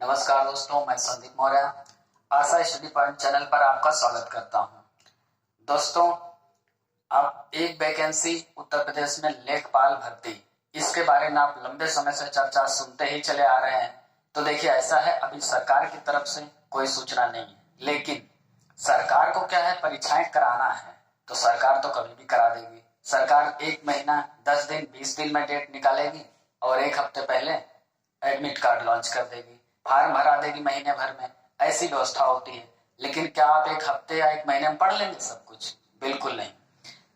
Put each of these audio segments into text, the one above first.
नमस्कार दोस्तों, मैं संदीप मौर्य आशा स्टडी पॉइंट चैनल पर आपका स्वागत करता हूं। दोस्तों, अब एक वैकेंसी उत्तर प्रदेश में लेखपाल भर्ती, इसके बारे में आप लंबे समय से चर्चा सुनते ही चले आ रहे हैं। तो देखिए, ऐसा है, अभी सरकार की तरफ से कोई सूचना नहीं है, लेकिन सरकार को क्या है, परीक्षाएं कराना है तो सरकार तो कभी भी करा देगी। सरकार 1 महीना 10 दिन 20 दिन में डेट निकालेगी और 1 हफ्ते पहले एडमिट कार्ड लॉन्च कर देगी, फॉर्म भरा देगी महीने भर में। ऐसी व्यवस्था होती है। लेकिन क्या आप 1 हफ्ते या 1 महीने में पढ़ लेंगे सब कुछ? बिल्कुल नहीं।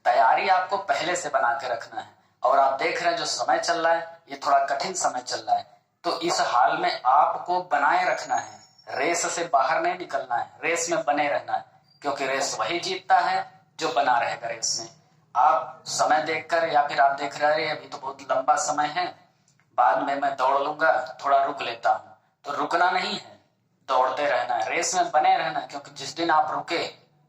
तैयारी आपको पहले से बना के रखना है। और आप देख रहे हैं जो समय चल रहा है, ये थोड़ा कठिन समय चल रहा है, तो इस हाल में आपको बनाए रखना है। रेस से बाहर नहीं निकलना है, रेस में बने रहना है, क्योंकि रेस वही जीतता है जो बना रहेगा रेस में। आप समय देखकर, या फिर आप देख रहे हैं अभी तो बहुत लंबा समय है, बाद में मैं दौड़ लूंगा, थोड़ा रुक लेता हूं, तो रुकना नहीं है, दौड़ते रहना है, रेस में बने रहना है। क्योंकि जिस दिन आप रुके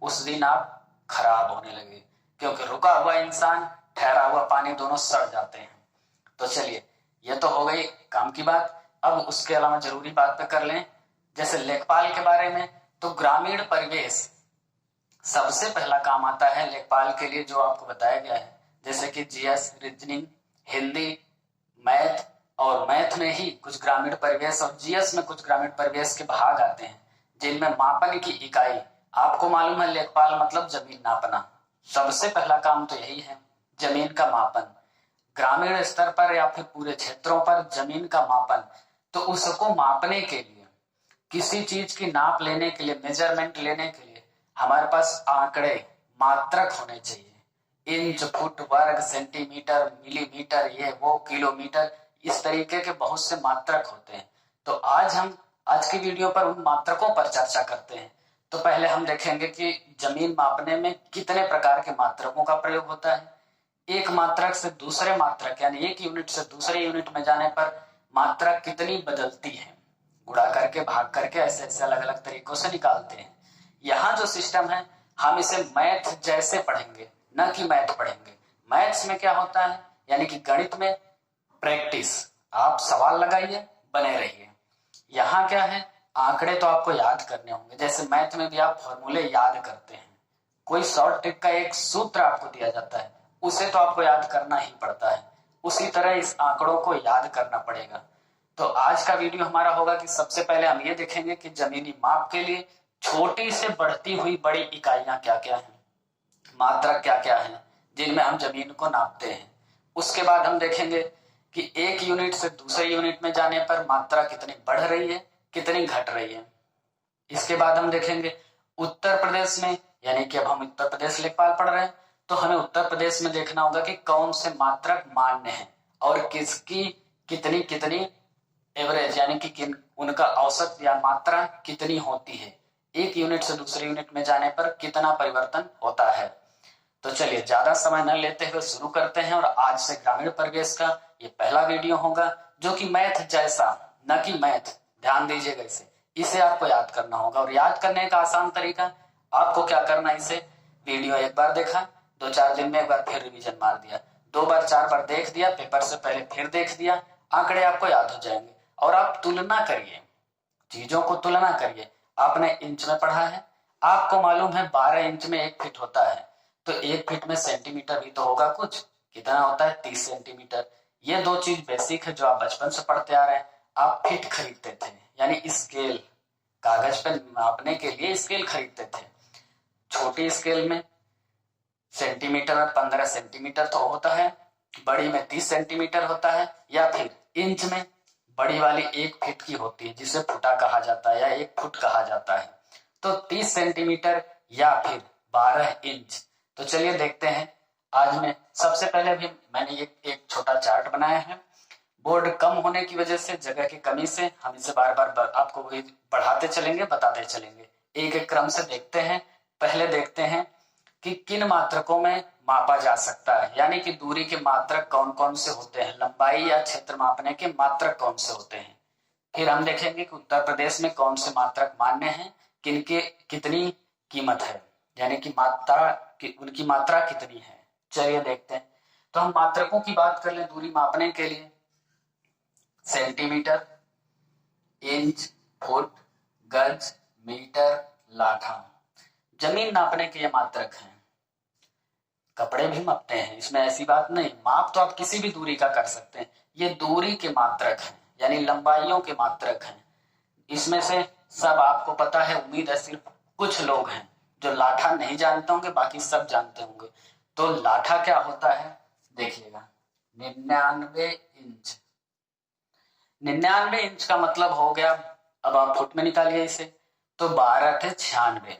उस दिन आप खराब होने लगे, क्योंकि रुका हुआ इंसान, ठहरा हुआ पानी दोनों सड़ जाते हैं। तो चलिए, ये तो हो गई काम की बात। अब उसके अलावा जरूरी बात पे कर लें, जैसे लेखपाल के बारे में। तो ग्रामीण परिवेश सबसे पहला काम आता है लेखपाल के लिए, जो आपको बताया गया है, जैसे कि जीएस, रीजनिंग, हिंदी, मैथ, और मैथ में ही कुछ ग्रामीण परिवेश और जीएस में कुछ ग्रामीण परिवेश के भाग आते हैं, जिनमें मापन की इकाई, आपको मालूम है लेखपाल मतलब जमीन नापना। सबसे पहला काम तो यही है, जमीन का मापन। ग्रामीण स्तर पर या फिर पूरे क्षेत्रों पर जमीन का मापन। तो उसको मापने के लिए, किसी चीज की नाप लेने के लिए, मेजरमेंट लेने के लिए हमारे पास आंकड़े, मात्रक होने चाहिए। इंच, फुट, वर्ग, सेंटीमीटर, मिलीमीटर, ये वो, किलोमीटर, इस तरीके के बहुत से मात्रक होते हैं। तो आज की वीडियो पर उन मात्रकों पर चर्चा करते हैं। तो पहले हम देखेंगे कि जमीन मापने में कितने प्रकार के मात्रकों का प्रयोग होता है। एक मात्रक से दूसरे मात्रक, यानी एक यूनिट से दूसरे यूनिट में जाने पर मात्रक कितनी बदलती है, गुणा करके, भाग करके, ऐसे ऐसे अलग अलग तरीकों से निकालते हैं। यहाँ जो सिस्टम है, हम इसे मैथ जैसे पढ़ेंगे, न कि मैथ पढ़ेंगे। मैथ्स में क्या होता है, यानी कि गणित में प्रैक्टिस, आप सवाल लगाइए, बने रहिए। यहाँ क्या है, आंकड़े तो आपको याद करने होंगे। जैसे मैथ में भी आप फॉर्मूले याद करते हैं, कोई शॉर्ट ट्रिक का एक सूत्र आपको दिया जाता है, उसे तो आपको याद करना ही पड़ता है। उसी तरह इस आंकड़ों को याद करना पड़ेगा। तो आज का वीडियो हमारा होगा कि सबसे पहले हम ये देखेंगे कि जमीनी माप के लिए छोटी से बढ़ती हुई बड़ी इकाइयां क्या क्या है, मात्रक क्या क्या है, जिनमें हम जमीन को नापते हैं। उसके बाद हम देखेंगे कि एक यूनिट से दूसरे यूनिट में जाने पर मात्रा कितनी बढ़ रही है, कितनी घट रही है। इसके बाद हम देखेंगे उत्तर प्रदेश में, यानी कि अब हम उत्तर प्रदेश लेखपाल पढ़ रहे हैं, तो हमें उत्तर प्रदेश में देखना होगा कि कौन से मात्रक मान्य है और किसकी कितनी कितनी एवरेज, यानी कि उनका औसत या मात्रा कितनी होती है, एक यूनिट से दूसरे यूनिट में जाने पर कितना परिवर्तन होता है। तो चलिए, ज्यादा समय न लेते हुए शुरू करते हैं। और आज से ग्रामीण परिवेश का ये पहला वीडियो होगा, जो कि मैथ जैसा, न कि मैथ, ध्यान दीजिएगा, इसे आपको याद करना होगा। और याद करने का आसान तरीका, आपको क्या करना है, इसे वीडियो एक बार देखा, 2-4 दिन में एक बार फिर रिवीजन मार दिया, 2 बार 4 बार देख दिया, पेपर से पहले फिर देख दिया, आंकड़े आपको याद हो जाएंगे। और आप तुलना करिए, चीजों को तुलना करिए। आपने इंच में पढ़ा है, आपको मालूम है 12 इंच में 1 फीट होता है, तो 1 फीट में सेंटीमीटर भी तो होगा कुछ, कितना होता है, 30 सेंटीमीटर। ये 2 चीज बेसिक है जो आप बचपन से पढ़ते आ रहे हैं। आप फीट खरीदते थे, यानी स्केल, कागज पे मापने के लिए स्केल खरीदते थे। छोटी स्केल में सेंटीमीटर में 15 सेंटीमीटर तो होता है, बड़ी में 30 सेंटीमीटर होता है, या फिर इंच में बड़ी वाली 1 फीट की होती है, जिसे फुटा कहा जाता है या 1 फुट कहा जाता है। तो 30 सेंटीमीटर या फिर 12 इंच। तो चलिए देखते हैं। आज में सबसे पहले भी मैंने एक छोटा चार्ट बनाया है। बोर्ड कम होने की वजह से, जगह की कमी से, हम इसे बार बार आपको बढ़ाते चलेंगे, बताते चलेंगे। एक एक क्रम से देखते हैं। पहले देखते हैं कि किन मात्रकों में मापा जा सकता है, यानी कि दूरी के मात्रक कौन कौन से होते हैं, लंबाई या क्षेत्र मापने के मात्रक कौन से होते हैं। फिर हम देखेंगे कि उत्तर प्रदेश में कौन से मात्रक मान्य हैं, किनके कितनी कीमत है, यानी कि उनकी मात्रा कितनी है। चलिए देखते हैं। तो हम मात्रकों की बात कर ले, दूरी मापने के लिए सेंटीमीटर, इंच, फुट, गज, मीटर, लाठा। जमीन नापने के ये मात्रक हैं। कपड़े भी मापते हैं, इसमें ऐसी बात नहीं। माप तो आप किसी भी दूरी का कर सकते हैं। ये दूरी के मात्रक हैं, यानी लंबाइयों के मात्रक हैं। इसमें से सब आपको पता है, उम्मीद है सिर्फ कुछ लोग हैं जो लाठा नहीं जानते होंगे, बाकी सब जानते होंगे। तो लाठा क्या होता है देखिएगा, 99 इंच। 99 इंच का मतलब हो गया, अब आप फुट में निकालिए इसे, तो 12 × 96।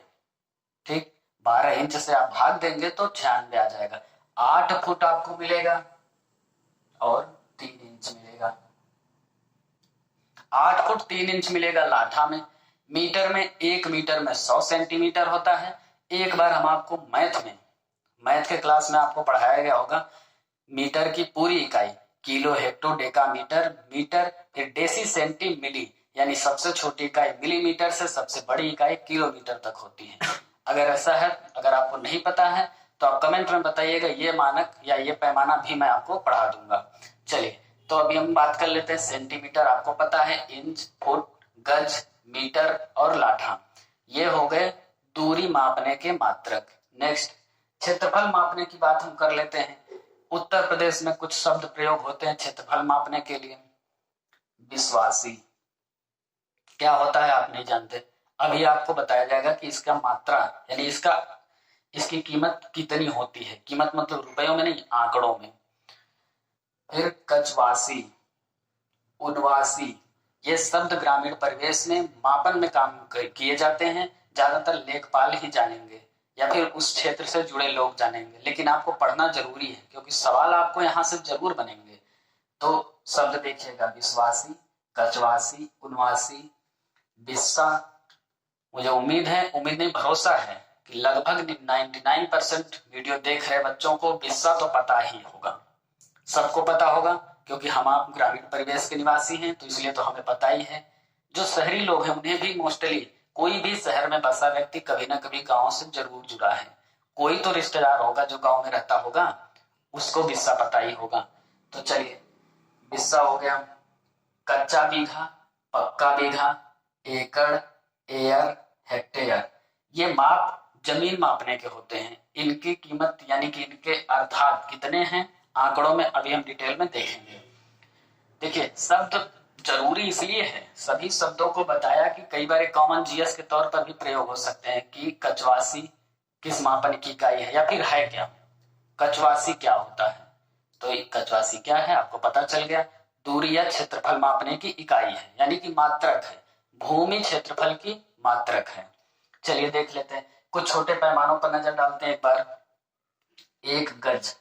ठीक, 12 इंच से आप भाग देंगे तो 96 आ जाएगा। 8 फुट आपको मिलेगा और 3 इंच मिलेगा। 8 फुट 3 इंच मिलेगा लाठा में। मीटर में, 1 मीटर में 100 सेंटीमीटर होता है। एक बार हम आपको मैथ के क्लास में आपको पढ़ाया गया होगा, मीटर की पूरी इकाई किलो, हेक्टो, डेका, मीटर, फिर डेसी, सेंटी, मिली, यानी सबसे छोटी इकाई मिलीमीटर से सबसे बड़ी इकाई किलोमीटर तक होती है। अगर ऐसा है, अगर आपको नहीं पता है तो आप कमेंट में बताइएगा, ये मानक या ये पैमाना भी मैं आपको पढ़ा दूंगा। चलिए, तो अभी हम बात कर लेते हैं सेंटीमीटर। आपको पता है इंच, फुट, गज, मीटर और लाठा, ये हो गए दूरी मापने के मात्रक। नेक्स्ट, क्षेत्रफल मापने की बात हम कर लेते हैं। उत्तर प्रदेश में कुछ शब्द प्रयोग होते हैं क्षेत्रफल मापने के लिए। विश्वासी क्या होता है आप नहीं जानते, अभी आपको बताया जाएगा कि इसका मात्रा यानी इसकी कीमत कितनी होती है। कीमत मतलब रुपयों में नहीं, आंकड़ों में। फिर कचवासी, उनवासी, ये शब्द ग्रामीण परिवेश में मापन में काम किए जाते हैं। ज्यादातर लेखपाल ही जानेंगे या फिर उस क्षेत्र से जुड़े लोग जानेंगे, लेकिन आपको पढ़ना जरूरी है क्योंकि सवाल आपको यहां से जरूर बनेंगे। तो शब्द देखिएगा, विश्वासी, कचवासी, उनवासी, बिस्सा। मुझे उम्मीद नहीं, भरोसा है कि लगभग 99% वीडियो देख रहे बच्चों को बिस्सा तो पता ही होगा, सबको पता होगा, क्योंकि हम आप ग्रामीण परिवेश के निवासी हैं तो इसलिए तो हमें पता ही है। जो शहरी लोग हैं उन्हें भी मोस्टली, कोई भी शहर में बसा व्यक्ति कभी ना कभी गांव से जरूर जुड़ा है। कोई तो रिश्तेदार होगा जो गांव में रहता होगा, उसको बिस्सा पता ही होगा। तो चलिए, बिस्सा हो गया। कच्चा बीघा, पक्का बीघा, एकड़, एयर, हेक्टेयर, ये माप जमीन मापने के होते हैं। इनकी कीमत यानी कि इनके अर्थात कितने हैं आंकड़ों में अभी हम डिटेल में देखेंगे। देखिए, शब्द जरूरी इसलिए है, सभी शब्दों को बताया कि कई बार कॉमन जीएस के तौर पर भी प्रयोग हो सकते हैं कि कचवासी किस मापन की इकाई है या फिर है क्या, कचवासी क्या होता है। तो कचवासी क्या है आपको पता चल गया, दूरी या क्षेत्रफल मापने की इकाई है, यानी कि मात्रक है, भूमि क्षेत्रफल की मात्रक है। चलिए देख लेते हैं, कुछ छोटे पैमानों पर नजर डालते हैं एक बार। 1 गज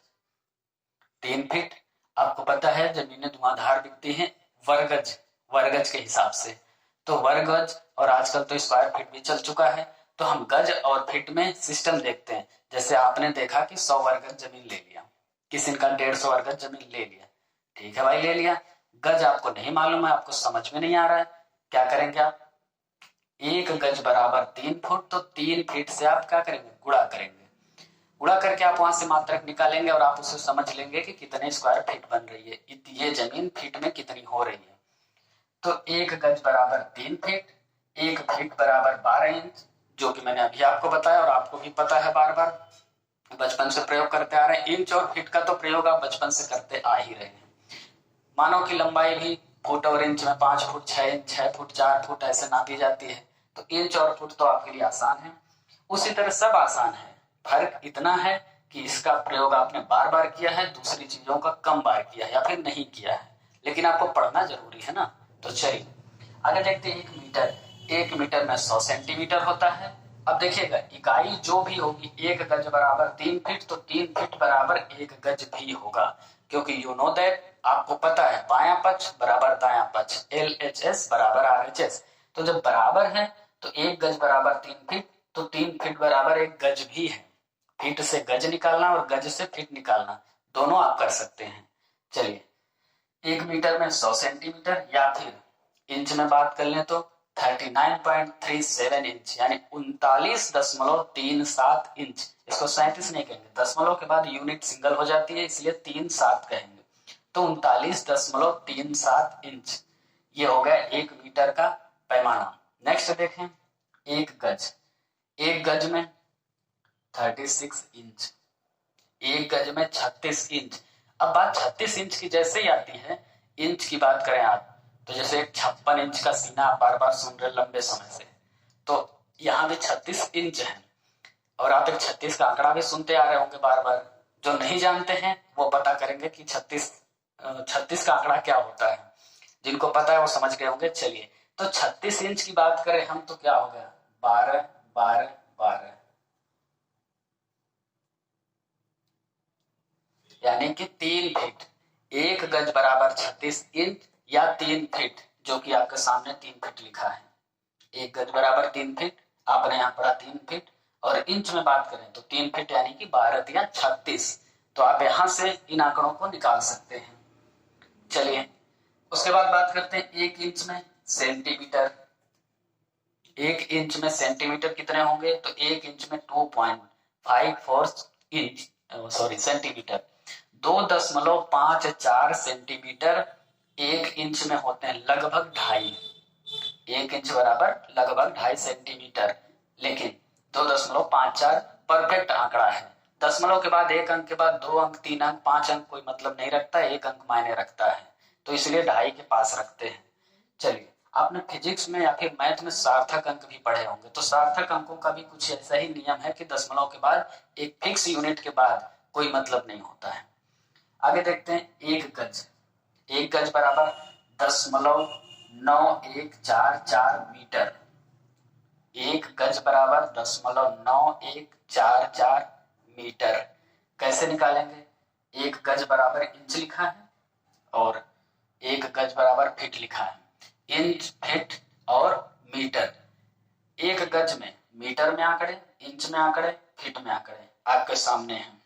3 फीट। आपको पता है जमीनें धुआंधार बिकती हैं वर्गज के हिसाब से, तो वर्गज, और आजकल तो स्क्वायर फीट भी चल चुका है। तो हम गज और फीट में सिस्टम देखते हैं। जैसे आपने देखा कि 100 वर्गज जमीन ले लिया, किसी का 150 वर्गज जमीन ले लिया, ठीक है भाई, ले लिया। गज आपको नहीं मालूम है, आपको समझ में नहीं आ रहा है, क्या करेंगे आप, 1 गज बराबर 3 फुट, तो 3 फीट से आप क्या करेंगे, गुणा करेंगे। गुणा करके आप वहां से मात्रक निकालेंगे और आप उसे समझ लेंगे कि कितने स्क्वायर फीट बन रही है, ये जमीन फीट में कितनी हो रही है। तो 1 गज बराबर 3 फीट, 1 फीट बराबर 12 इंच, जो कि मैंने अभी आपको बताया और आपको भी पता है, बार बार बचपन से प्रयोग करते आ रहे हैं। इंच और फीट का तो प्रयोग आप बचपन से करते आ ही रहे हैं। मानव की लंबाई भी फुट और इंच में 5 फुट, 6 इंच, 6 फुट, 4 फुट ऐसे नापी जाती है। तो इंच और फुट तो आपके लिए आसान है, उसी तरह सब आसान है। फर्क इतना है कि इसका प्रयोग आपने बार बार किया है, दूसरी चीजों का कम बार किया है या फिर नहीं किया है, लेकिन आपको पढ़ना जरूरी है ना। तो चलिए आगे देखते हैं। 1 मीटर, 1 मीटर में 100 सेंटीमीटर होता है। अब देखिएगा, इकाई जो भी होगी, 1 गज बराबर 3 फीट, तो 3 फीट बराबर 1 गज भी होगा, क्योंकि यू नो दैट, आपको पता है बायां पक्ष बराबर दायां पक्ष, LHS बराबर RHS। तो जब बराबर है तो 1 गज बराबर 3 फीट, तो 3 फीट बराबर 1 गज भी है। फीट से गज निकालना और गज से फीट निकालना दोनों आप कर सकते हैं। चलिए, 1 मीटर में 100 सेंटीमीटर, या फिर इंच में बात कर लें तो 39.37 इंच, यानी 39.37 इंच। इसको 37 नहीं कहेंगे, दशमलव के बाद यूनिट सिंगल हो जाती है, इसलिए 37 कहेंगे। तो 39.37 इंच, ये हो गया 1 मीटर का पैमाना। पैमाना। नेक्स्ट देखें, एक गज। एक गज में 36 इंच, एक गज में 36 इंच। अब बात 36 इंच की जैसे ही आती है, इंच की बात करें आप तो जैसे 56 इंच का सीना आप बार बार सुन रहे लंबे समय से, तो यहाँ भी 36 इंच है। और आप एक 36 का आंकड़ा भी सुनते आ रहे होंगे बार बार। जो नहीं जानते हैं वो पता करेंगे कि 36 का आंकड़ा क्या होता है। जिनको पता है वो समझ गए होंगे। चलिए, तो 36 इंच की बात करें हम तो क्या हो गया, 12 12 12, यानी कि 3 फीट। एक गज बराबर 36 इंच या 3 फीट, जो कि आपके सामने 3 फीट लिखा है। एक गज बराबर 3 फीट, आपने यहाँ पढ़ा 3 फीट। और इंच में बात करें तो 3 फीट यानी कि 12 या 36। तो आप यहां से इन आंकड़ों को निकाल सकते हैं। चलिए, उसके बाद बात करते हैं एक इंच में सेंटीमीटर। एक इंच में सेंटीमीटर कितने होंगे, तो एक इंच में 2.54 इंच सेंटीमीटर। 2.54 सेंटीमीटर एक इंच में होते हैं, लगभग 2.5। एक इंच बराबर लगभग 2.5 सेंटीमीटर। लेकिन 2.54 परफेक्ट आंकड़ा है। दशमलव के बाद एक अंक के बाद 2 अंक, 3 अंक, 5 अंक कोई मतलब नहीं रखता है, एक अंक मायने रखता है, तो इसलिए 2.5 के पास रखते हैं। चलिए, आपने फिजिक्स में या फिर मैथ में सार्थक अंक भी पढ़े होंगे, तो सार्थक अंकों का भी कुछ ऐसा ही नियम है कि दशमलव के बाद एक फिक्स यूनिट के बाद कोई मतलब नहीं होता है। आगे देखते हैं एक गज। एक गज बराबर 0.9144 मीटर। एक गज बराबर 0.9144 मीटर। कैसे निकालेंगे, एक गज बराबर इंच लिखा है और एक गज बराबर फीट लिखा है। इंच, फीट और मीटर। एक गज में मीटर में आंकड़े, इंच में आंकड़े, फीट में आंकड़े आपके सामने हैं।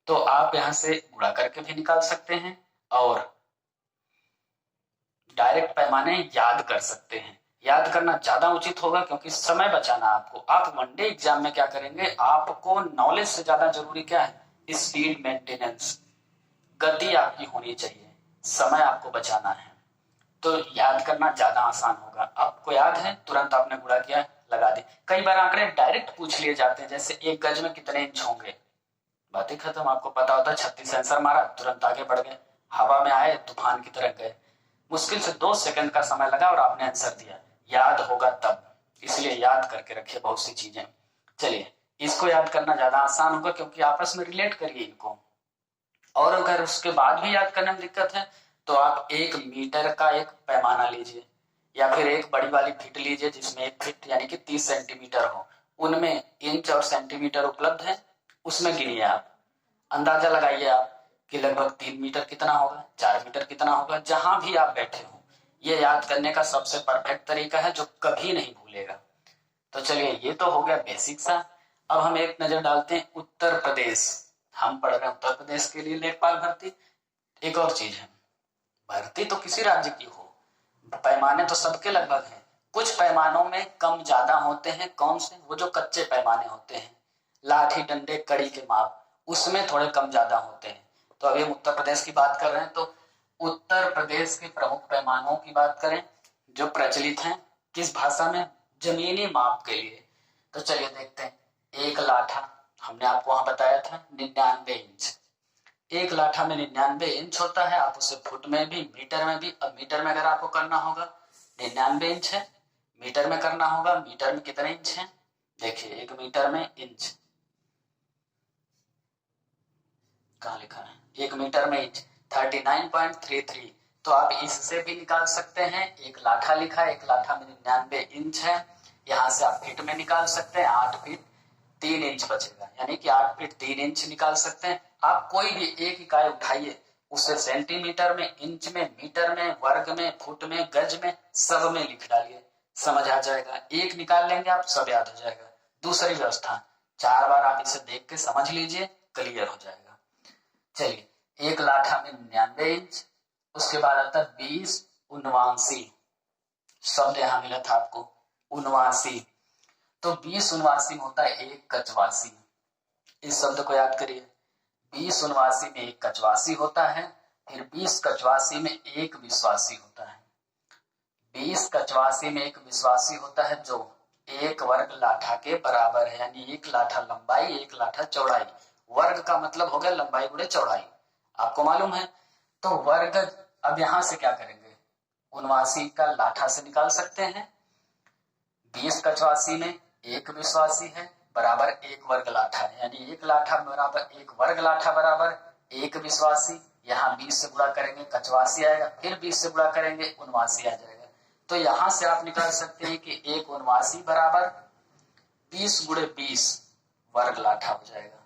तो आप यहां से गुणा करके भी निकाल सकते हैं और डायरेक्ट पैमाने याद कर सकते हैं। याद करना ज्यादा उचित होगा क्योंकि समय बचाना आपको। आप वनडे एग्जाम में क्या करेंगे, आपको नॉलेज से ज्यादा जरूरी क्या है, स्पीड मेंटेनेंस, गति आपकी होनी चाहिए, समय आपको बचाना है। तो याद करना ज्यादा आसान होगा। आपको याद है, तुरंत आपने गुणा किया, लगा दी। कई बार आंकड़े डायरेक्ट पूछ लिए जाते हैं, जैसे एक गज में कितने इंच होंगे, बात ही खत्म। आपको पता होता है 36 सेंसर मारा, तुरंत आगे बढ़ गए, हवा में आए, तूफान की तरह गए। मुश्किल से 2 सेकंड का समय लगा और आपने आंसर दिया। याद होगा तब, इसलिए याद करके रखिए बहुत सी चीजें। चलिए, इसको याद करना ज्यादा आसान होगा क्योंकि आपस में रिलेट करिए इनको। और अगर उसके बाद भी याद करने में दिक्कत है तो आप 1 मीटर का एक पैमाना लीजिए या फिर एक बड़ी वाली फीट लीजिए जिसमें 1 फीट यानी कि 30 सेंटीमीटर हो। उनमें इंच और सेंटीमीटर उपलब्ध है, उसमें गिनिए आप। अंदाजा लगाइए आप कि लगभग 3 मीटर कितना होगा, 4 मीटर कितना होगा। जहां भी आप बैठे हो, ये याद करने का सबसे परफेक्ट तरीका है जो कभी नहीं भूलेगा। तो चलिए, ये तो हो गया बेसिक सा। अब हम एक नजर डालते हैं उत्तर प्रदेश। हम पढ़ रहे हैं उत्तर प्रदेश के लिए लेखपाल भर्ती। एक और चीज है, भर्ती तो किसी राज्य की हो, पैमाने तो सबके लगभग हैं। कुछ पैमानों में कम ज्यादा होते हैं। कौन से, वो जो कच्चे पैमाने होते हैं, लाठी डंडे कड़ी के माप, उसमें थोड़े कम ज्यादा होते हैं। तो अभी हम उत्तर प्रदेश की बात कर रहे हैं, तो उत्तर प्रदेश के प्रमुख पैमानों की बात करें जो प्रचलित हैं किस भाषा में, जमीनी माप के लिए। तो चलिए देखते हैं। एक लाठा, हमने आपको वहां बताया था 99 इंच। एक लाठा में 99 इंच होता है। आप उसे फुट में भी, मीटर में भी। अब मीटर में अगर आपको करना होगा, 99 इंच है, मीटर में करना होगा, मीटर में कितने इंच है, देखिए 1 मीटर में इंच कहाँ लिखा है, 1 मीटर में इंच 39.33। तो आप इससे भी निकाल सकते हैं। एक लाठा लिखा है, एक लाठा में 99 इंच है, यहां से आप फीट में निकाल सकते हैं। 8 फीट 3 इंच बचेगा, यानी कि 8 फीट 3 इंच निकाल सकते हैं। आप कोई भी एक इकाई उठाइए, उसे सेंटीमीटर में, इंच में, मीटर में, वर्ग में, फुट में, गज में, सब में लिख डालिए, समझ आ जाएगा। एक निकाल लेंगे आप, सब याद हो जाएगा। दूसरी व्यवस्था, 4 बार आप इसे देख के समझ लीजिए, क्लियर हो जाएगा। चलिए, एक लाठा में 99 इंच, उसके बाद आता है 20 उनवासी। शब्द यहां मिला था आपको, उनवासी। तो 20 उनवासी में होता है 1 कचवासी। इस शब्द को याद करिए, 20 उनवासी में 1 कचवासी होता है, फिर 20 कचवासी में 1 विश्वासी होता है। 20 कचवासी में एक विश्वासी होता है जो 1 वर्ग लाठा के बराबर है, यानी 1 लाठा लंबाई 1 लाठा चौड़ाई। वर्ग का मतलब हो गया लंबाई गुणे चौड़ाई, आपको मालूम है। तो वर्ग अब यहां से क्या करेंगे, 79 का लाठा से निकाल सकते हैं। 20 कचवासी में एक विश्वासी है बराबर 1 वर्ग लाठा है, यानी 1 लाठा बराबर 1 वर्ग लाठा बराबर 1 विश्वासी। यहाँ 20 से गुणा करेंगे कचवासी आएगा, फिर 20 से गुणा करेंगे 79 आ जाएगा। तो यहां से आप निकाल सकते हैं कि 1 79 बराबर 20 गुणे 20 वर्ग लाठा हो जाएगा।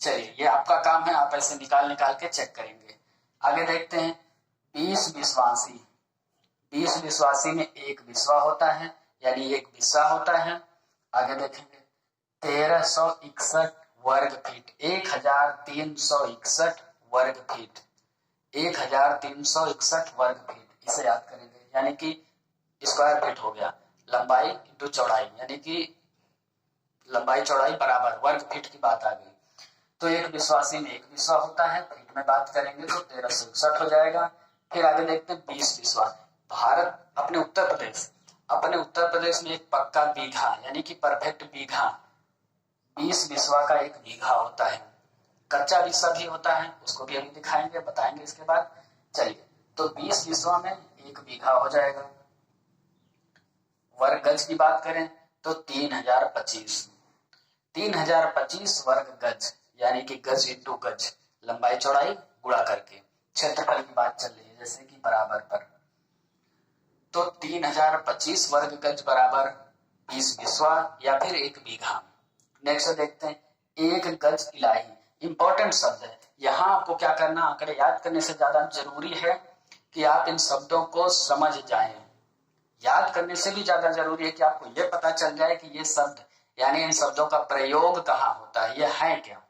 चलिए ये आपका काम है, आप ऐसे निकाल के चेक करेंगे। आगे देखते हैं 20 विश्वासी। 20 विश्वासी में एक विश्वा होता है, यानी एक विश्वा होता है। आगे देखेंगे 1361 वर्ग फीट, 1361 वर्ग फीट, 1361 वर्ग फीट, इसे याद करेंगे। यानी कि स्क्वायर फीट हो गया, लंबाई इंटू चौड़ाई, यानी कि लंबाई चौड़ाई बराबर, वर्ग फीट की बात आ गई। तो एक विश्वासी में एक विश्वा होता है, फीट में बात करेंगे तो 1361 हो जाएगा। फिर आगे देखते हैं 20 विश्वा। भारत अपने उत्तर प्रदेश में एक पक्का बीघा यानी कि परफेक्ट बीघा 20 विश्वा का एक बीघा होता है। कच्चा विश्वा भी होता है, उसको भी अभी दिखाएंगे, बताएंगे इसके बाद। चलिए तो 20 विश्वा में एक बीघा हो जाएगा। वर्ग गज की बात करें तो 3025 वर्ग गज, यानी कि गज इंटू गज, लंबाई चौड़ाई गुणा करके क्षेत्रफल की बात चल रही है जैसे कि बराबर पर। तो 3025 वर्ग गज बराबर 20 विश्वा या फिर एक बीघा। नेक्स्ट देखते हैं एक गज इलाही, इंपॉर्टेंट शब्द है। यहाँ आपको क्या करना, आंकड़े याद करने से ज्यादा जरूरी है कि आप इन शब्दों को समझ जाएं। याद करने से भी ज्यादा जरूरी है कि आपको यह पता चल जाए कि ये शब्द यानी इन शब्दों का प्रयोग कहाँ होता है, ये है क्या।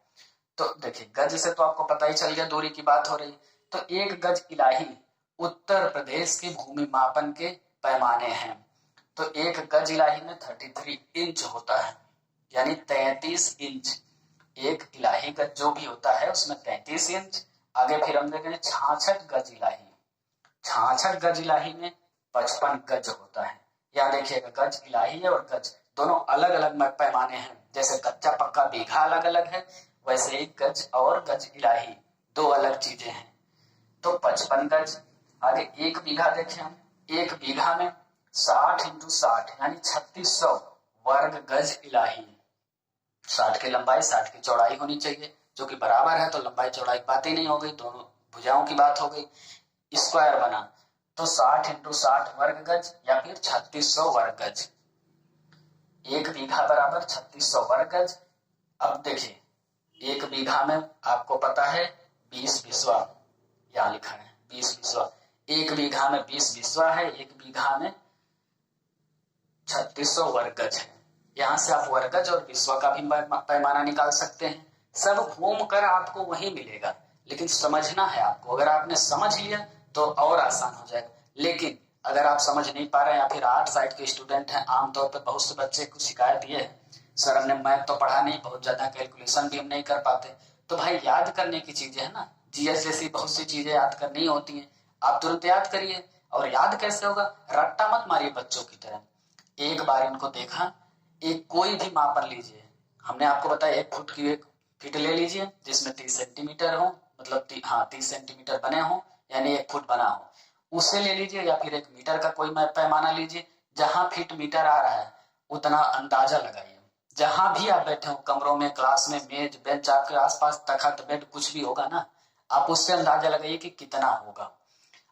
तो देखिए गज से तो आपको पता ही चल गया, दूरी की बात हो रही। तो एक गज इलाही उत्तर प्रदेश के भूमि मापन के पैमाने हैं। तो एक गज इलाही में 33 इंच होता है, यानी 33 इंच। एक इलाही गज जो भी होता है उसमें 33 इंच। आगे फिर हम देखेंगे 66 गज इलाही। 66 गज इलाही में 55 गज होता है। यहाँ देखिएगा गज इलाही है और गज दोनों अलग अलग पैमाने हैं। जैसे कच्चा पक्का बीघा अलग अलग है, वैसे ही गज और गज इलाही दो अलग चीजें हैं। तो 55 गज। आगे एक बीघा देखें हम, एक बीघा में 60 इंटू 60 यानी 3600 वर्ग गज इलाही। 60 की लंबाई 60 की चौड़ाई होनी चाहिए, जो कि बराबर है, तो लंबाई चौड़ाई की बात ही नहीं हो गई, दोनों भुजाओं की बात हो गई। स्क्वायर बना तो 60 इंटू 60 वर्ग गज या फिर 3600 वर्ग गज। एक बीघा बराबर 3600 वर्ग गज। अब देखिए एक बीघा में आपको पता है 20 विश्वा, यहाँ लिखा है 20 विश्वा। एक बीघा में 20 विश्वा है, एक बीघा में 3600 वर्ग गज है। यहाँ से आप वर्गज और विश्वा का भी पैमाना निकाल सकते हैं। सब घूम कर आपको वही मिलेगा, लेकिन समझना है आपको। अगर आपने समझ लिया तो और आसान हो जाएगा। लेकिन अगर आप समझ नहीं पा रहे हैं या फिर आर्ट साइड के स्टूडेंट हैं, आमतौर पर बहुत से बच्चे को शिकायत ये है, सर हमने मैथ तो पढ़ा नहीं, बहुत ज्यादा कैलकुलेशन भी हम नहीं कर पाते। तो भाई याद करने की चीजें है ना, जीएस जैसी बहुत सी चीजें याद करनी होती हैं, आप तुरंत याद करिए। और याद कैसे होगा, रट्टा मत मारिए बच्चों की तरह। एक बार इनको देखा, एक कोई भी मापन लीजिए, हमने आपको बताया 1 फुट की एक फीट ले लीजिए जिसमें 30 सेंटीमीटर हो, मतलब 30 सेंटीमीटर बने हो, यानी 1 फुट बना हो, उसे ले लीजिए। या फिर 1 मीटर का कोई पैमाना लीजिए, जहां फीट मीटर आ रहा है उतना अंदाजा लगाइए। जहां भी आप बैठे हो, कमरों में, क्लास में, मेज बेंच, आपके आसपास तखत बेड कुछ भी होगा ना, आप उससे अंदाजा लगाइए कि कितना होगा।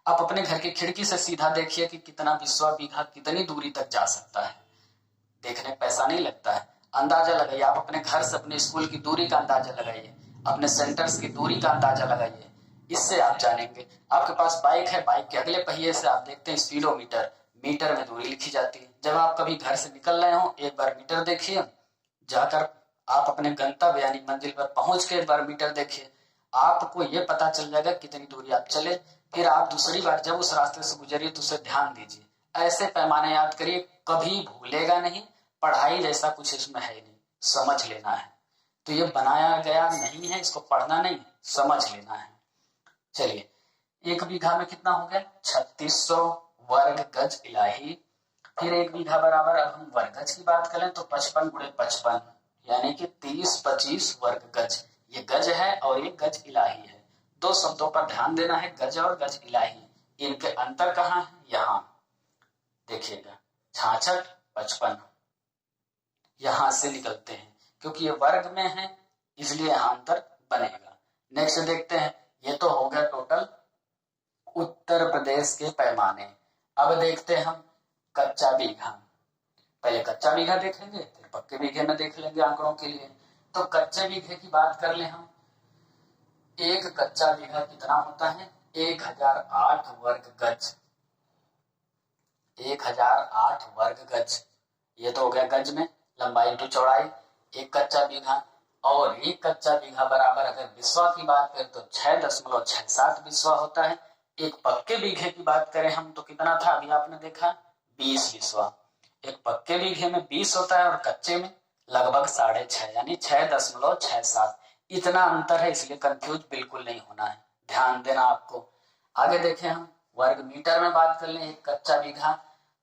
आप अपने घर की खिड़की से सीधा देखिए कि कितना विश्वा बीघा कितनी दूरी तक जा सकता है। देखने पैसा नहीं लगता है, अंदाजा लगाइए। आप अपने घर से अपने स्कूल की दूरी का अंदाजा लगाइए, अपने सेंटर्स की दूरी का अंदाजा लगाइए। इससे आप जानेंगे। आपके पास बाइक है, बाइक के अगले पहिए से आप देखते हैं स्पीडोमीटर, मीटर में दूरी लिखी जाती है। जब आप कभी घर से निकल रहे हो एक बार मीटर देखिए, जाकर आप अपने गंतव्य यानी मंजिल पर पहुंच के एक बार मीटर देखिए, आपको ये पता चल जाएगा कितनी दूरी आप चले। फिर आप दूसरी बार जब उस रास्ते से गुजरिए तो उसे ध्यान दीजिए। ऐसे पैमाने याद करिए, कभी भूलेगा नहीं। पढ़ाई जैसा कुछ इसमें है नहीं, समझ लेना है। तो ये बनाया गया नहीं है, इसको पढ़ना नहीं, समझ लेना है। चलिए एक बीघा में कितना हो गया 3600 वर्ग गज इलाही। फिर 1 बीघा बराबर, अब हम वर्ग गज की बात करें तो 55 गुणे 55 यानी कि 30-25 वर्ग गज। ये गज है और ये गज इलाही है। दो शब्दों पर ध्यान देना है, गज और गज इलाही। इनके अंतर कहाँ है? यहाँ देखिएगा, 66-55 यहां से निकलते हैं, क्योंकि ये वर्ग में है इसलिए यहां अंतर बनेगा। नेक्स्ट देखते हैं, ये तो हो गया टोटल उत्तर प्रदेश के पैमाने। अब देखते हैं हम कच्चा बीघा। पहले कच्चा बीघा देखेंगे, फिर पक्के बीघे में देख लेंगे आंकड़ों के लिए। तो कच्चे बीघे की बात कर ले हम। एक कच्चा बीघा कितना होता है? 1008 वर्ग गज। 1008 वर्ग गज। ये तो हो गया गज में, लंबाई इंटू चौड़ाई। एक कच्चा बीघा, और एक कच्चा बीघा बराबर अगर बिस्वा की बात करें तो 6.67 बिस्वा होता है। एक पक्के बीघे की बात करें हम तो कितना था? अभी आपने देखा 20 बिस्वा। एक पक्के बीघे में 20 होता है और कच्चे में लगभग 6.5 यानी 6.67। इतना अंतर है, इसलिए कंफ्यूज बिल्कुल नहीं होना है, ध्यान देना आपको। आगे देखें हम वर्ग मीटर में बात कर लें। एक कच्चा बीघा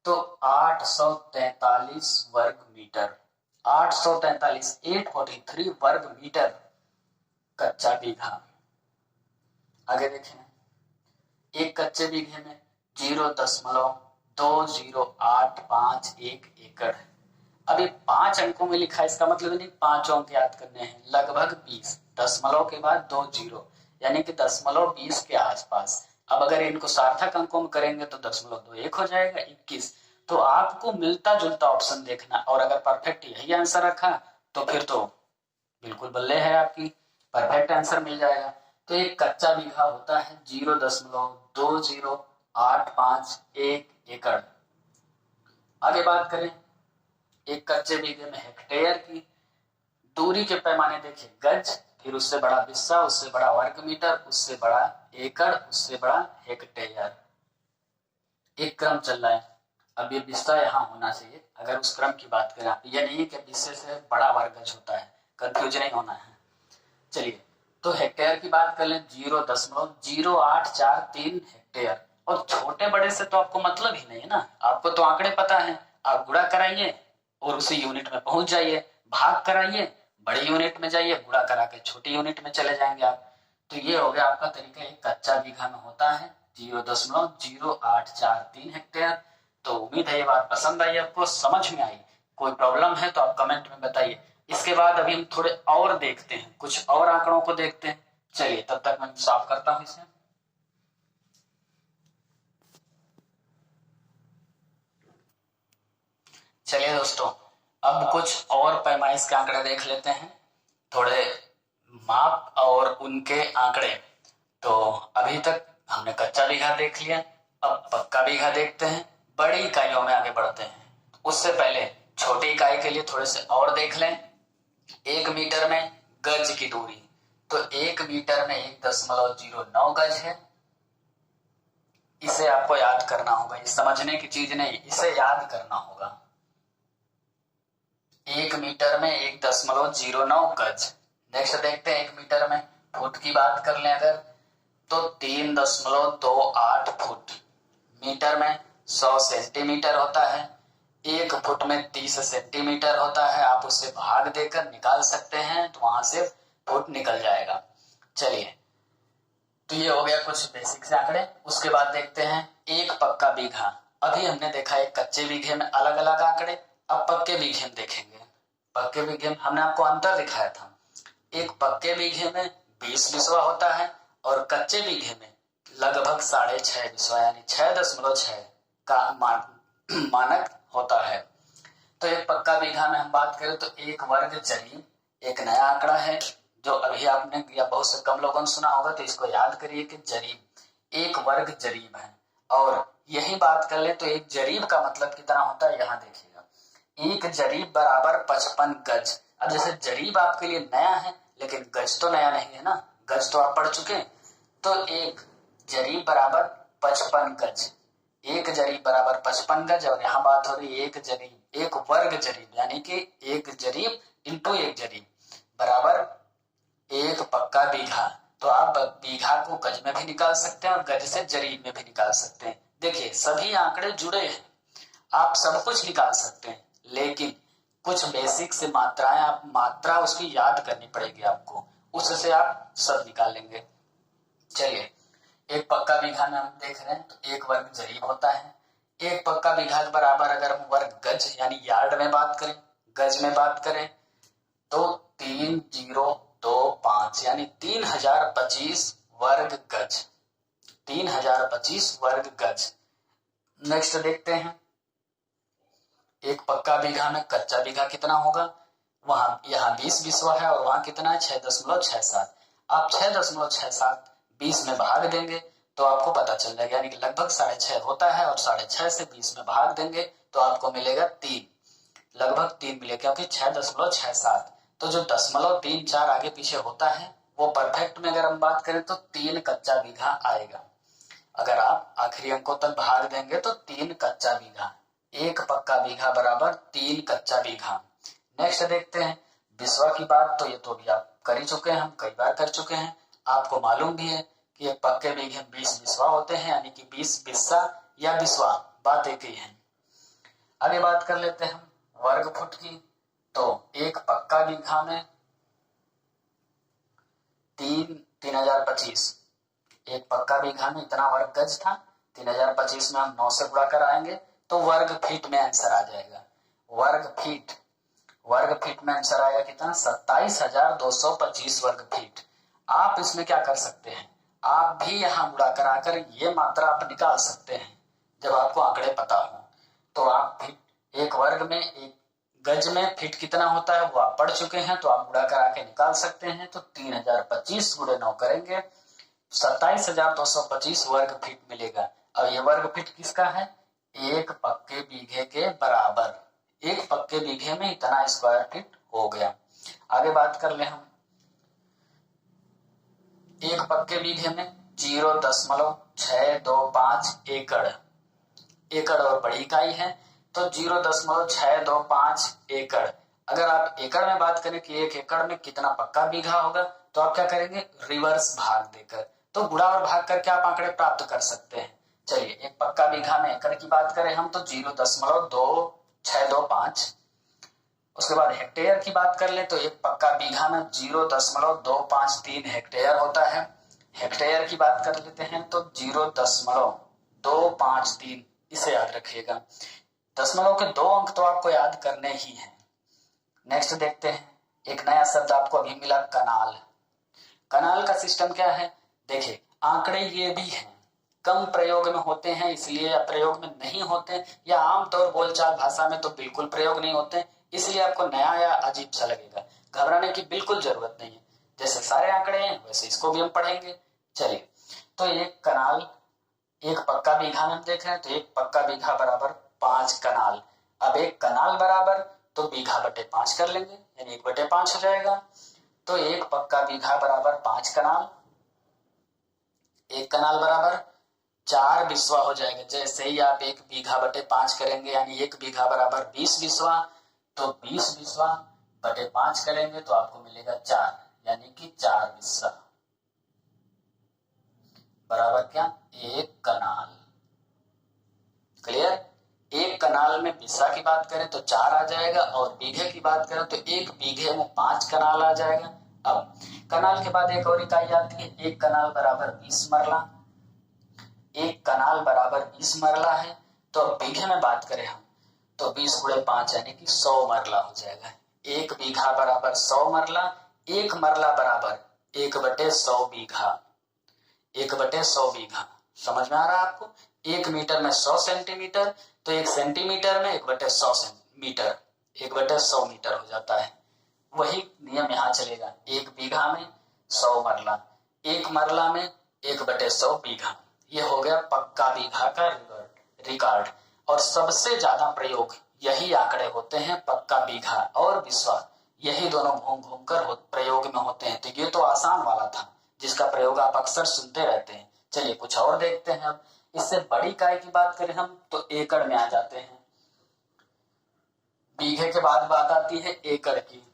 तो 843 वर्ग मीटर। 843 843 वर्ग मीटर कच्चा बीघा। आगे देखें, एक कच्चे बीघे में 0.2085 एकड़ है। अब ये 5 अंकों में लिखा है, इसका मतलब नहीं 5 अंक याद करने हैं, लगभग 20, दशमलव के बाद 2 जीरो यानी कि 0.20 के आसपास। अब अगर इनको सार्थक अंकों में करेंगे तो 0.21 हो जाएगा, 21। तो आपको मिलता जुलता ऑप्शन देखना, और अगर परफेक्ट यही आंसर रखा तो फिर तो बिल्कुल बल्ले है आपकी, परफेक्ट आंसर मिल जाएगा। तो एक कच्चा बीघा होता है 0.2085 एकड़। आगे बात करें एक कच्चे बीघे में हेक्टेयर की। दूरी के पैमाने देखिए, गज, फिर उससे बड़ा बिस्सा, उससे बड़ा वर्ग मीटर, उससे बड़ा एकड़, उससे बड़ा हेक्टेयर। एक क्रम चल रहा है। अब ये बिस्सा यहाँ होना चाहिए अगर उस क्रम की बात करें आप। ये नहीं कि बिस्से से बड़ा वर्ग गज होता है, कंफ्यूज नहीं होना है। चलिए, तो हेक्टेयर की बात कर लें 0.0843 हेक्टेयर। और छोटे बड़े से तो आपको मतलब ही नहीं है ना, आपको तो आंकड़े पता है। आप गुणा कराइए और उसी यूनिट में पहुंच जाइए, भाग कराइए बड़ी यूनिट में जाइए, गुणा करा के छोटी यूनिट में चले जाएंगे आप। तो ये हो गया आपका तरीका। एक कच्चा बीघा में होता है 0.0843 हेक्टेयर। तो उम्मीद है ये बात पसंद आई, आपको समझ में आई। कोई प्रॉब्लम है तो आप कमेंट में बताइए। इसके बाद अभी हम थोड़े और देखते हैं, कुछ और आंकड़ों को देखते हैं। चलिए, तब तक मैं साफ करता हूं इसे। चलिए दोस्तों, अब कुछ और पैमाइश के आंकड़े देख लेते हैं, थोड़े माप और उनके आंकड़े। तो अभी तक हमने कच्चा बीघा देख लिया, अब पक्का बीघा देखते हैं। बड़ी इकाइयों में आगे बढ़ते हैं। उससे पहले छोटी इकाई के लिए थोड़े से और देख लें। 1 मीटर में गज की दूरी, तो 1 मीटर में 1.09 गज है। इसे आपको याद करना होगा, ये समझने की चीज नहीं, इसे याद करना होगा। 1 मीटर में 1.09 गज। नेक्स्ट देखते हैं 1 मीटर में फुट की बात कर लें अगर, तो 3.28 फुट। मीटर में 100 सेंटीमीटर होता है, 1 फुट में 30 सेंटीमीटर होता है। आप उससे भाग देकर निकाल सकते हैं, तो वहां से फुट निकल जाएगा। चलिए, तो ये हो गया कुछ बेसिक से आंकड़े। उसके बाद देखते हैं एक पक्का बीघा। अभी हमने देखा एक कच्चे बीघे में अलग अलग आंकड़े, अब पक्के बीघे में देखेंगे। पक्के बीघे में हमने आपको अंतर दिखाया था। एक पक्के बीघे में 20 बिस्वा होता है और कच्चे बीघे में लगभग 6.5 बिस्वा यानी 6.6 का मानक होता है। तो एक पक्का बीघा में हम बात करें तो 1 वर्ग जरीब एक नया आंकड़ा है जो अभी आपने या बहुत से कम लोगों ने सुना होगा, तो इसको याद करिए कि जरीब 1 वर्ग जरीब है। और यही बात कर ले तो एक जरीब का मतलब कितना होता है, यहाँ देखिएगा, 1 जरीब बराबर 55 गज। अब जैसे जरीब आपके लिए नया है लेकिन गज तो नया नहीं है ना, गज तो आप पढ़ चुके। तो 1 जरीब बराबर 55 गज, 1 जरीब बराबर 55 गज। और यहाँ बात हो रही है 1 जरीब, 1 वर्ग जरीब यानी कि 1 जरीब इंटू 1 जरीब बराबर 1 पक्का बीघा। तो आप बीघा को गज में भी निकाल सकते हैं और गज से जरीब में भी निकाल सकते हैं। देखिए सभी आंकड़े जुड़े हैं, आप सब कुछ निकाल सकते हैं, लेकिन कुछ बेसिक से मात्राएं, आप मात्रा उसकी याद करनी पड़ेगी आपको, उससे आप सब निकाल लेंगे। चलिए, एक पक्का बीघा में हम देख रहे हैं तो एक वर्ग जरीब होता है। एक पक्का बीघा के बराबर अगर हम वर्ग गज यानी यार्ड में बात करें, गज में बात करें तो 3025 यानी 3025 वर्ग गज, 3025 वर्ग गज। नेक्स्ट देखते हैं, एक पक्का बीघा में कच्चा बीघा कितना होगा, वहां यहाँ 20 बिस्वा है और वहां कितना है 6.67। आप 6.67 20 में भाग देंगे तो आपको पता चल जाएगा, यानी कि लगभग 6.5 होता है, और 6.5 से 20 में भाग देंगे तो आपको मिलेगा 3, लगभग 3 मिलेगा, क्योंकि 6.67। तो जो 0.34 आगे पीछे होता है वो परफेक्ट में अगर हम बात करें तो 3 कच्चा बीघा आएगा। अगर आप आखिरी अंकों तक भाग देंगे तो 3 कच्चा बीघा, एक पक्का बीघा बराबर 3 कच्चा बीघा। नेक्स्ट देखते हैं बिस्वा की बात, तो ये तो अभी आप कर ही चुके हैं, हम कई बार कर चुके हैं, आपको मालूम भी है कि एक पक्के बीघे 20 बिस्वा होते हैं, यानी कि 20 बिस्सा या बिस्वा, बात एक ही है। आगे बात कर लेते हैं हम वर्ग फुट की, तो एक पक्का बीघा में 3025, एक पक्का बीघा में इतना वर्ग गज था, 3025 में हम 9 से गुणा कर आएंगे तो वर्ग फीट में आंसर आ जाएगा। वर्ग फीट में आंसर आएगा कितना, 27,225 वर्ग फीट। आप इसमें क्या कर सकते हैं, आप भी यहाँ गुणा कराकर ये मात्रा आप निकाल सकते हैं, जब आपको आंकड़े पता हो तो आप फीट, एक वर्ग में एक गज में फीट कितना होता है वो आप पढ़ चुके हैं, तो आप गुणा करा के निकाल सकते हैं। तो 3025 गुणे 9 करेंगे 27,225 वर्ग फीट मिलेगा। और ये वर्ग फीट किसका है, एक पक्के बीघे के बराबर, एक पक्के बीघे में इतना स्क्वायर फीट हो गया। आगे बात कर ले हम, एक पक्के बीघे में 0.625 एकड़, एकड़ और बड़ी इकाई है तो 0.625 एकड़। अगर आप एकड़ में बात करें कि एक एकड़ में कितना पक्का बीघा होगा, तो आप क्या करेंगे, रिवर्स भाग देकर, तो गुणा और भाग करके आप आंकड़े प्राप्त कर सकते हैं। चलिए, एक पक्का बीघा में एकड़ की बात करें हम तो 0.2625। उसके बाद हेक्टेयर की बात कर ले तो एक पक्का बीघा में 0.253 हेक्टेयर होता है। हेक्टेयर की बात कर लेते हैं तो 0.253, इसे याद रखिएगा। दशमलव के 2 अंक तो आपको याद करने ही हैं। नेक्स्ट देखते हैं, एक नया शब्द आपको अभी मिला, कनाल। कनाल का सिस्टम क्या है, देखिए आंकड़े ये भी हैं, कम प्रयोग में होते हैं इसलिए, या प्रयोग में नहीं होते, या आमतौर बोलचाल भाषा में तो बिल्कुल प्रयोग नहीं होते, इसलिए आपको नया या अजीब सा लगेगा। घबराने की बिल्कुल जरूरत नहीं है, जैसे सारे आंकड़े हैं वैसे इसको भी हम पढ़ेंगे। चलिए, तो एक कनाल, एक पक्का बीघा में हम देख रहे हैं तो एक पक्का बीघा बराबर 5 कनाल। अब एक कनाल बराबर तो बीघा बटे 5 कर लेंगे, यानी 1/5 हो जाएगा। तो एक पक्का बीघा बराबर 5 कनाल, एक कनाल बराबर 4 बिस्वा हो जाएगा। जैसे ही आप एक बीघा बटे 5 करेंगे, यानी एक बीघा बराबर 20 बिस्वा, तो 20 बिस्वा बटे 5 करेंगे तो आपको मिलेगा 4, यानी कि 4 बिस्वा बराबर क्या, एक कनाल। क्लियर, एक कनाल में बिस्सा की बात करें तो 4 आ जाएगा, और बीघे की बात करें तो एक बीघे में 5 कनाल आ जाएगा। अब कनाल के बाद एक और इकाई आती है, एक कनाल बराबर 20 मरला। एक कनाल बराबर 20 मरला है, तो बीघे में बात करें हम तो 20 गुणे 5 यानी कि 100 मरला हो जाएगा। एक बीघा बराबर 100 मरला, एक मरला बराबर 1/100 बीघा, 1/100 बीघा। समझ में आ रहा है आपको, 1 मीटर में 100 सेंटीमीटर, तो 1 सेंटीमीटर में 1/100 मीटर, 1/100 मीटर हो जाता है। वही नियम यहाँ चलेगा, एक बीघा में 100 मरला, एक मरला में 1/100 बीघा। ये हो गया पक्का बीघा का रिकॉर्ड। और सबसे ज्यादा प्रयोग यही आंकड़े होते हैं, पक्का बीघा और बिस्वा, यही दोनों घूम घूम कर प्रयोग में होते हैं। तो ये तो आसान वाला था जिसका प्रयोग आप अक्सर सुनते रहते हैं। चलिए कुछ और देखते हैं। अब इससे बड़ी इकाई की बात करें हम तो एकड़ में आ जाते हैं। बीघे के बाद बात आती है एकड़ की,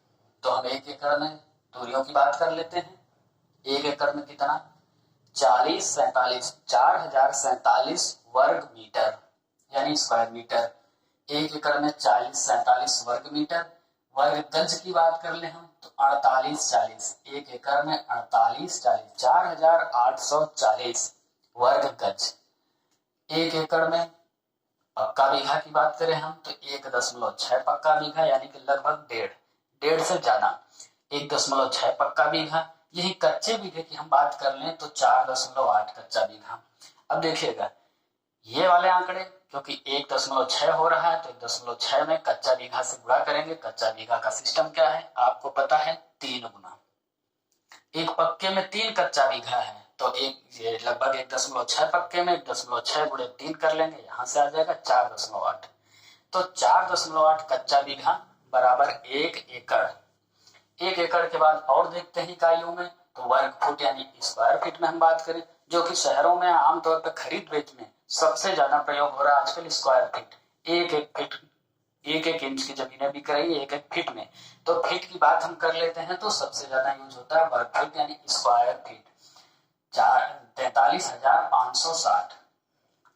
तो हम एक एकड़ में दूरियों की बात कर लेते हैं। एक एकड़ में कितना, 4047 वर्ग मीटर यानी स्क्वायर मीटर। 1 एकड़ में 4047 वर्ग मीटर। वर्ग गज की बात कर ले हम तो 4840। 1 एकड़ में 4840 4840 वर्ग गज। 1 एकड़ में पक्का बीघा की बात करें हम तो 1.6 पक्का बीघा यानी कि लगभग डेढ़ से ज्यादा 1.6 पक्का बीघा। यही कच्चे बीघे की हम बात कर लें तो 4.8 कच्चा बीघा। अब देखिएगा ये वाले आंकड़े क्योंकि 1.6 हो रहा है तो 1.6 में कच्चा बीघा से गुणा करेंगे। कच्चा बीघा का सिस्टम क्या है आपको पता है, 3 गुना। एक पक्के में 3 कच्चा बीघा है तो ये लगभग 1.6 पक्के में 1.6 गुणे 3 कर लेंगे, यहां से आ जाएगा 4.8। तो 4.8 कच्चा बीघा बराबर 1 एकड़। 1 एकड़ के बाद और देखते हैं इकाइयों में तो वर्ग फुट यानी स्क्वायर फीट में हम बात करें, जो कि शहरों में आमतौर पर खरीद बेच में सबसे ज्यादा प्रयोग हो रहा है आजकल स्क्वायर फीट। 1 फीट 1 इंच की जमीनें बिक रही है 1 फीट में, तो फीट की बात हम कर लेते हैं तो सबसे ज्यादा यूज होता है वर्ग फीट यानी स्क्वायर फीट। 43,560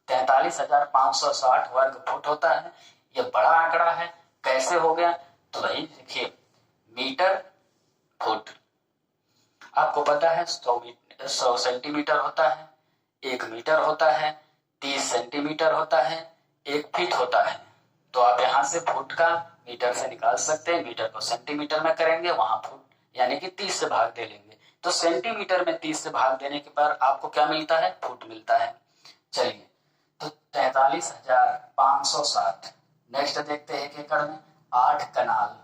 43,560 वर्ग फुट होता है। ये बड़ा आंकड़ा है, कैसे हो गया तो भाई देखिए मीटर फुट आपको पता है 100 सेंटीमीटर होता है, 1 मीटर होता है, 30 सेंटीमीटर होता है, 1 फीट होता है। तो आप यहां से फुट का मीटर से निकाल सकते हैं, मीटर को सेंटीमीटर में करेंगे वहां फुट यानी कि 30 से भाग दे लेंगे तो सेंटीमीटर में 30 से भाग देने के बाद आपको क्या मिलता है, फुट मिलता है। चलिए तो 43,560। नेक्स्ट देखते हैं 1 एकड़ में 8 कनाल।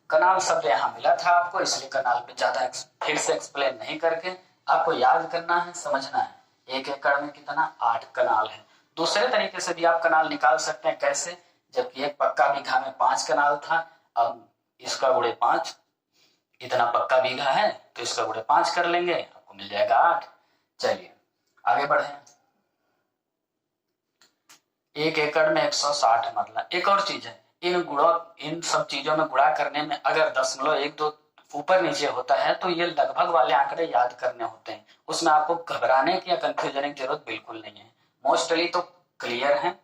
कनाल शब्द यहाँ मिला था आपको इसलिए कनाल पे ज्यादा फिर से एक्सप्लेन नहीं करके आपको याद करना है, समझना है। 1 एकड़ में कितना 8 कनाल है। दूसरे तरीके से भी आप कनाल निकाल सकते हैं, कैसे, जबकि एक पक्का बीघा में 5 कनाल था, अब इसका गुणे 5, इतना पक्का बीघा है तो इसका गुणे 5 कर लेंगे आपको मिल जाएगा 8। चलिए आगे बढ़े। 1 एकड़ में 160 मरला। एक और चीज है, इन सब चीजों में गुणा करने में अगर 0.12 ऊपर नीचे होता है तो ये लगभग वाले आंकड़े याद करने होते हैं, उसमें आपको घबराने की या कंफ्यूजन की जरूरत बिल्कुल नहीं है। मोस्टली तो क्लियर है,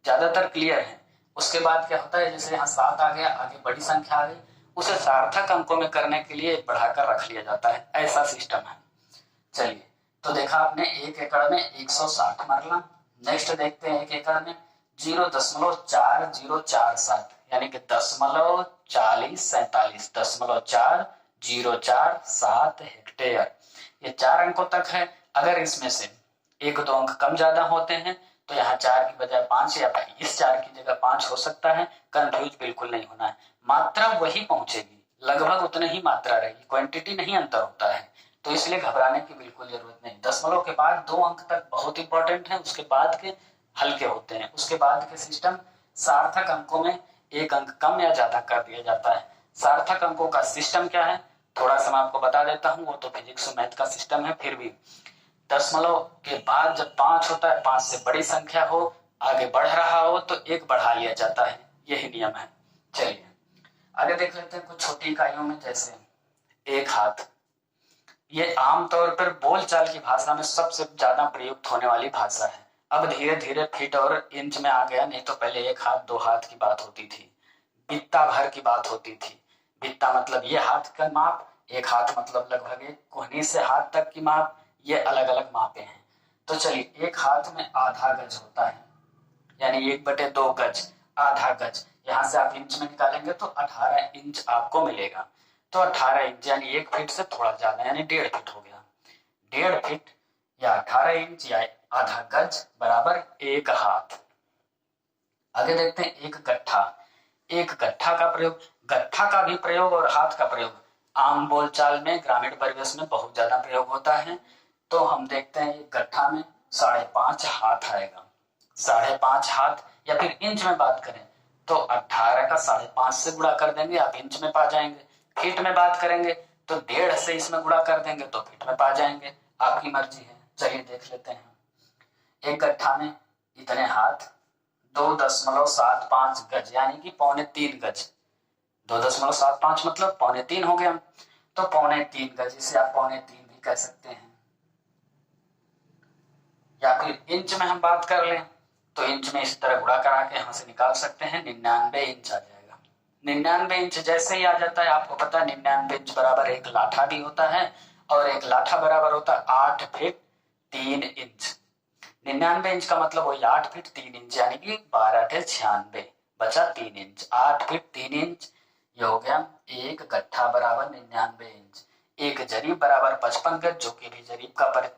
ज्यादातर क्लियर है। उसके बाद क्या होता है, जैसे यहाँ 7 आ गया, आगे बड़ी संख्या आ गई, उसे सार्थक अंकों में करने के लिए बढ़ाकर रख लिया जाता है, ऐसा सिस्टम है। चलिए तो देखा आपने 1 एकड़ में 160 मरला। नेक्स्ट देखते हैं 1 एकड़ में 0.4047 यानी कि 0.4047 हेक्टेयर। ये 4 अंकों तक है। अगर इसमें से 1-2 अंक कम ज्यादा होते हैं तो यहाँ 4 की बजाय 5 या इस 4 की जगह 5 हो सकता है। कंफ्यूज बिल्कुल नहीं होना है, मात्रा वही पहुंचेगी, लगभग उतने ही मात्रा रहेगी, क्वांटिटी नहीं अंतर होता है, तो इसलिए घबराने की बिल्कुल जरूरत नहीं। दशमलव के बाद 2 अंक तक बहुत इंपॉर्टेंट है, उसके बाद के हल्के होते हैं। उसके बाद के सिस्टम सार्थक अंकों में 1 अंक कम या ज्यादा कर दिया जाता है। सार्थक अंकों का सिस्टम क्या है थोड़ा सा मैं आपको बता देता हूँ, वो तो फिजिक्स और मैथ का सिस्टम है। फिर भी दशमलव के बाद जब 5 होता है, 5 से बड़ी संख्या हो, आगे बढ़ रहा हो तो 1 बढ़ा लिया जाता है, यही नियम है। चलिए आगे देख लेते हैं कुछ छोटी इकाइयों में, जैसे 1 हाथ। ये आमतौर पर बोलचाल की भाषा में सबसे ज्यादा प्रयुक्त होने वाली भाषा है। अब धीरे धीरे फीट और इंच में आ गया, नहीं तो पहले 1 हाथ 2 हाथ की बात होती थी, बित्ता भर की बात होती थी। बित्ता मतलब ये हाथ का माप, 1 हाथ मतलब लगभग एक कोहनी से हाथ तक की माप, ये अलग अलग मापे हैं। तो चलिए 1 हाथ में आधा गज होता है, यानी 1/2 गज, आधा गज। यहां से आप इंच में निकालेंगे तो 18 इंच आपको मिलेगा। तो 18 इंच यानी 1 फीट से थोड़ा ज्यादा, यानी 1.5 फीट हो गया। 1.5 फीट या 18 इंच या आधा गज बराबर 1 हाथ। आगे देखते हैं 1 गट्ठा। 1 गट्ठा का प्रयोग, गट्ठा का भी प्रयोग और हाथ का प्रयोग आम बोलचाल में ग्रामीण परिवेश में बहुत ज्यादा प्रयोग होता है। तो हम देखते हैं 1 गट्ठा में 5.5 हाथ आएगा। 5.5 हाथ, या फिर इंच में बात करें तो 18 का 5.5 से गुणा कर देंगे, आप इंच में पा जाएंगे। फीट में बात करेंगे तो 1.5 से इसमें गुणा कर देंगे तो फीट में पा जाएंगे, आपकी मर्जी है। चलिए देख लेते हैं। 1 गट्ठा में इतने हाथ 2.75 गज यानी कि 3.25 गज। 2.75 मतलब 3.25 हो गया, तो 3.25 गज, इसे आप 3.25 भी कह सकते हैं। या फिर इंच में हम बात कर लें तो इंच में इस तरह गुणा करा के यहाँ से निकाल सकते हैं, 99 इंच आ जाएगा। 99 इंच जैसे ही आ जाता है, आपको पता है 99 इंच बराबर एक लाठा भी होता है, और एक लाठा बराबर होता है 8 फीट 3 इंच। 99 इंच का मतलब वही 8 फीट 3 इंच, यानी कि 12 × 96 बचा 3 इंच। 8 फीट 3 इंच ये हो गया एक गट्ठा बराबर 99 इंच। एक जरीब बराबर 55 गज, जो कि भी जरीब का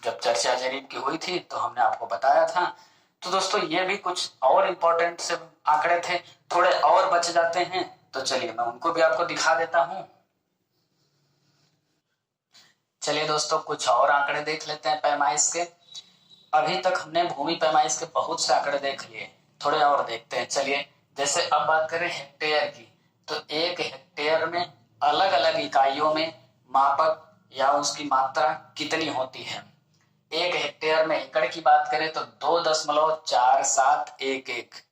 जब चर्चा जरीब की हुई थी तो हमने आपको बताया था। तो दोस्तों ये भी कुछ और इम्पोर्टेंट से आंकड़े थे, थोड़े और बच जाते हैं, तो चलिए मैं उनको भी आपको दिखा देता हूं। चलिए दोस्तों कुछ और आंकड़े देख लेते हैं पैमाइश के। अभी तक हमने भूमि पैमाइश के बहुत से आंकड़े देख लिए, थोड़े और देखते हैं। चलिए जैसे अब बात करें हेक्टेयर की, तो एक हेक्टेयर में अलग अलग इकाइयों में मापक या उसकी मात्रा कितनी होती है। एक हेक्टेयर में एकड़ की बात करें तो 2.4711।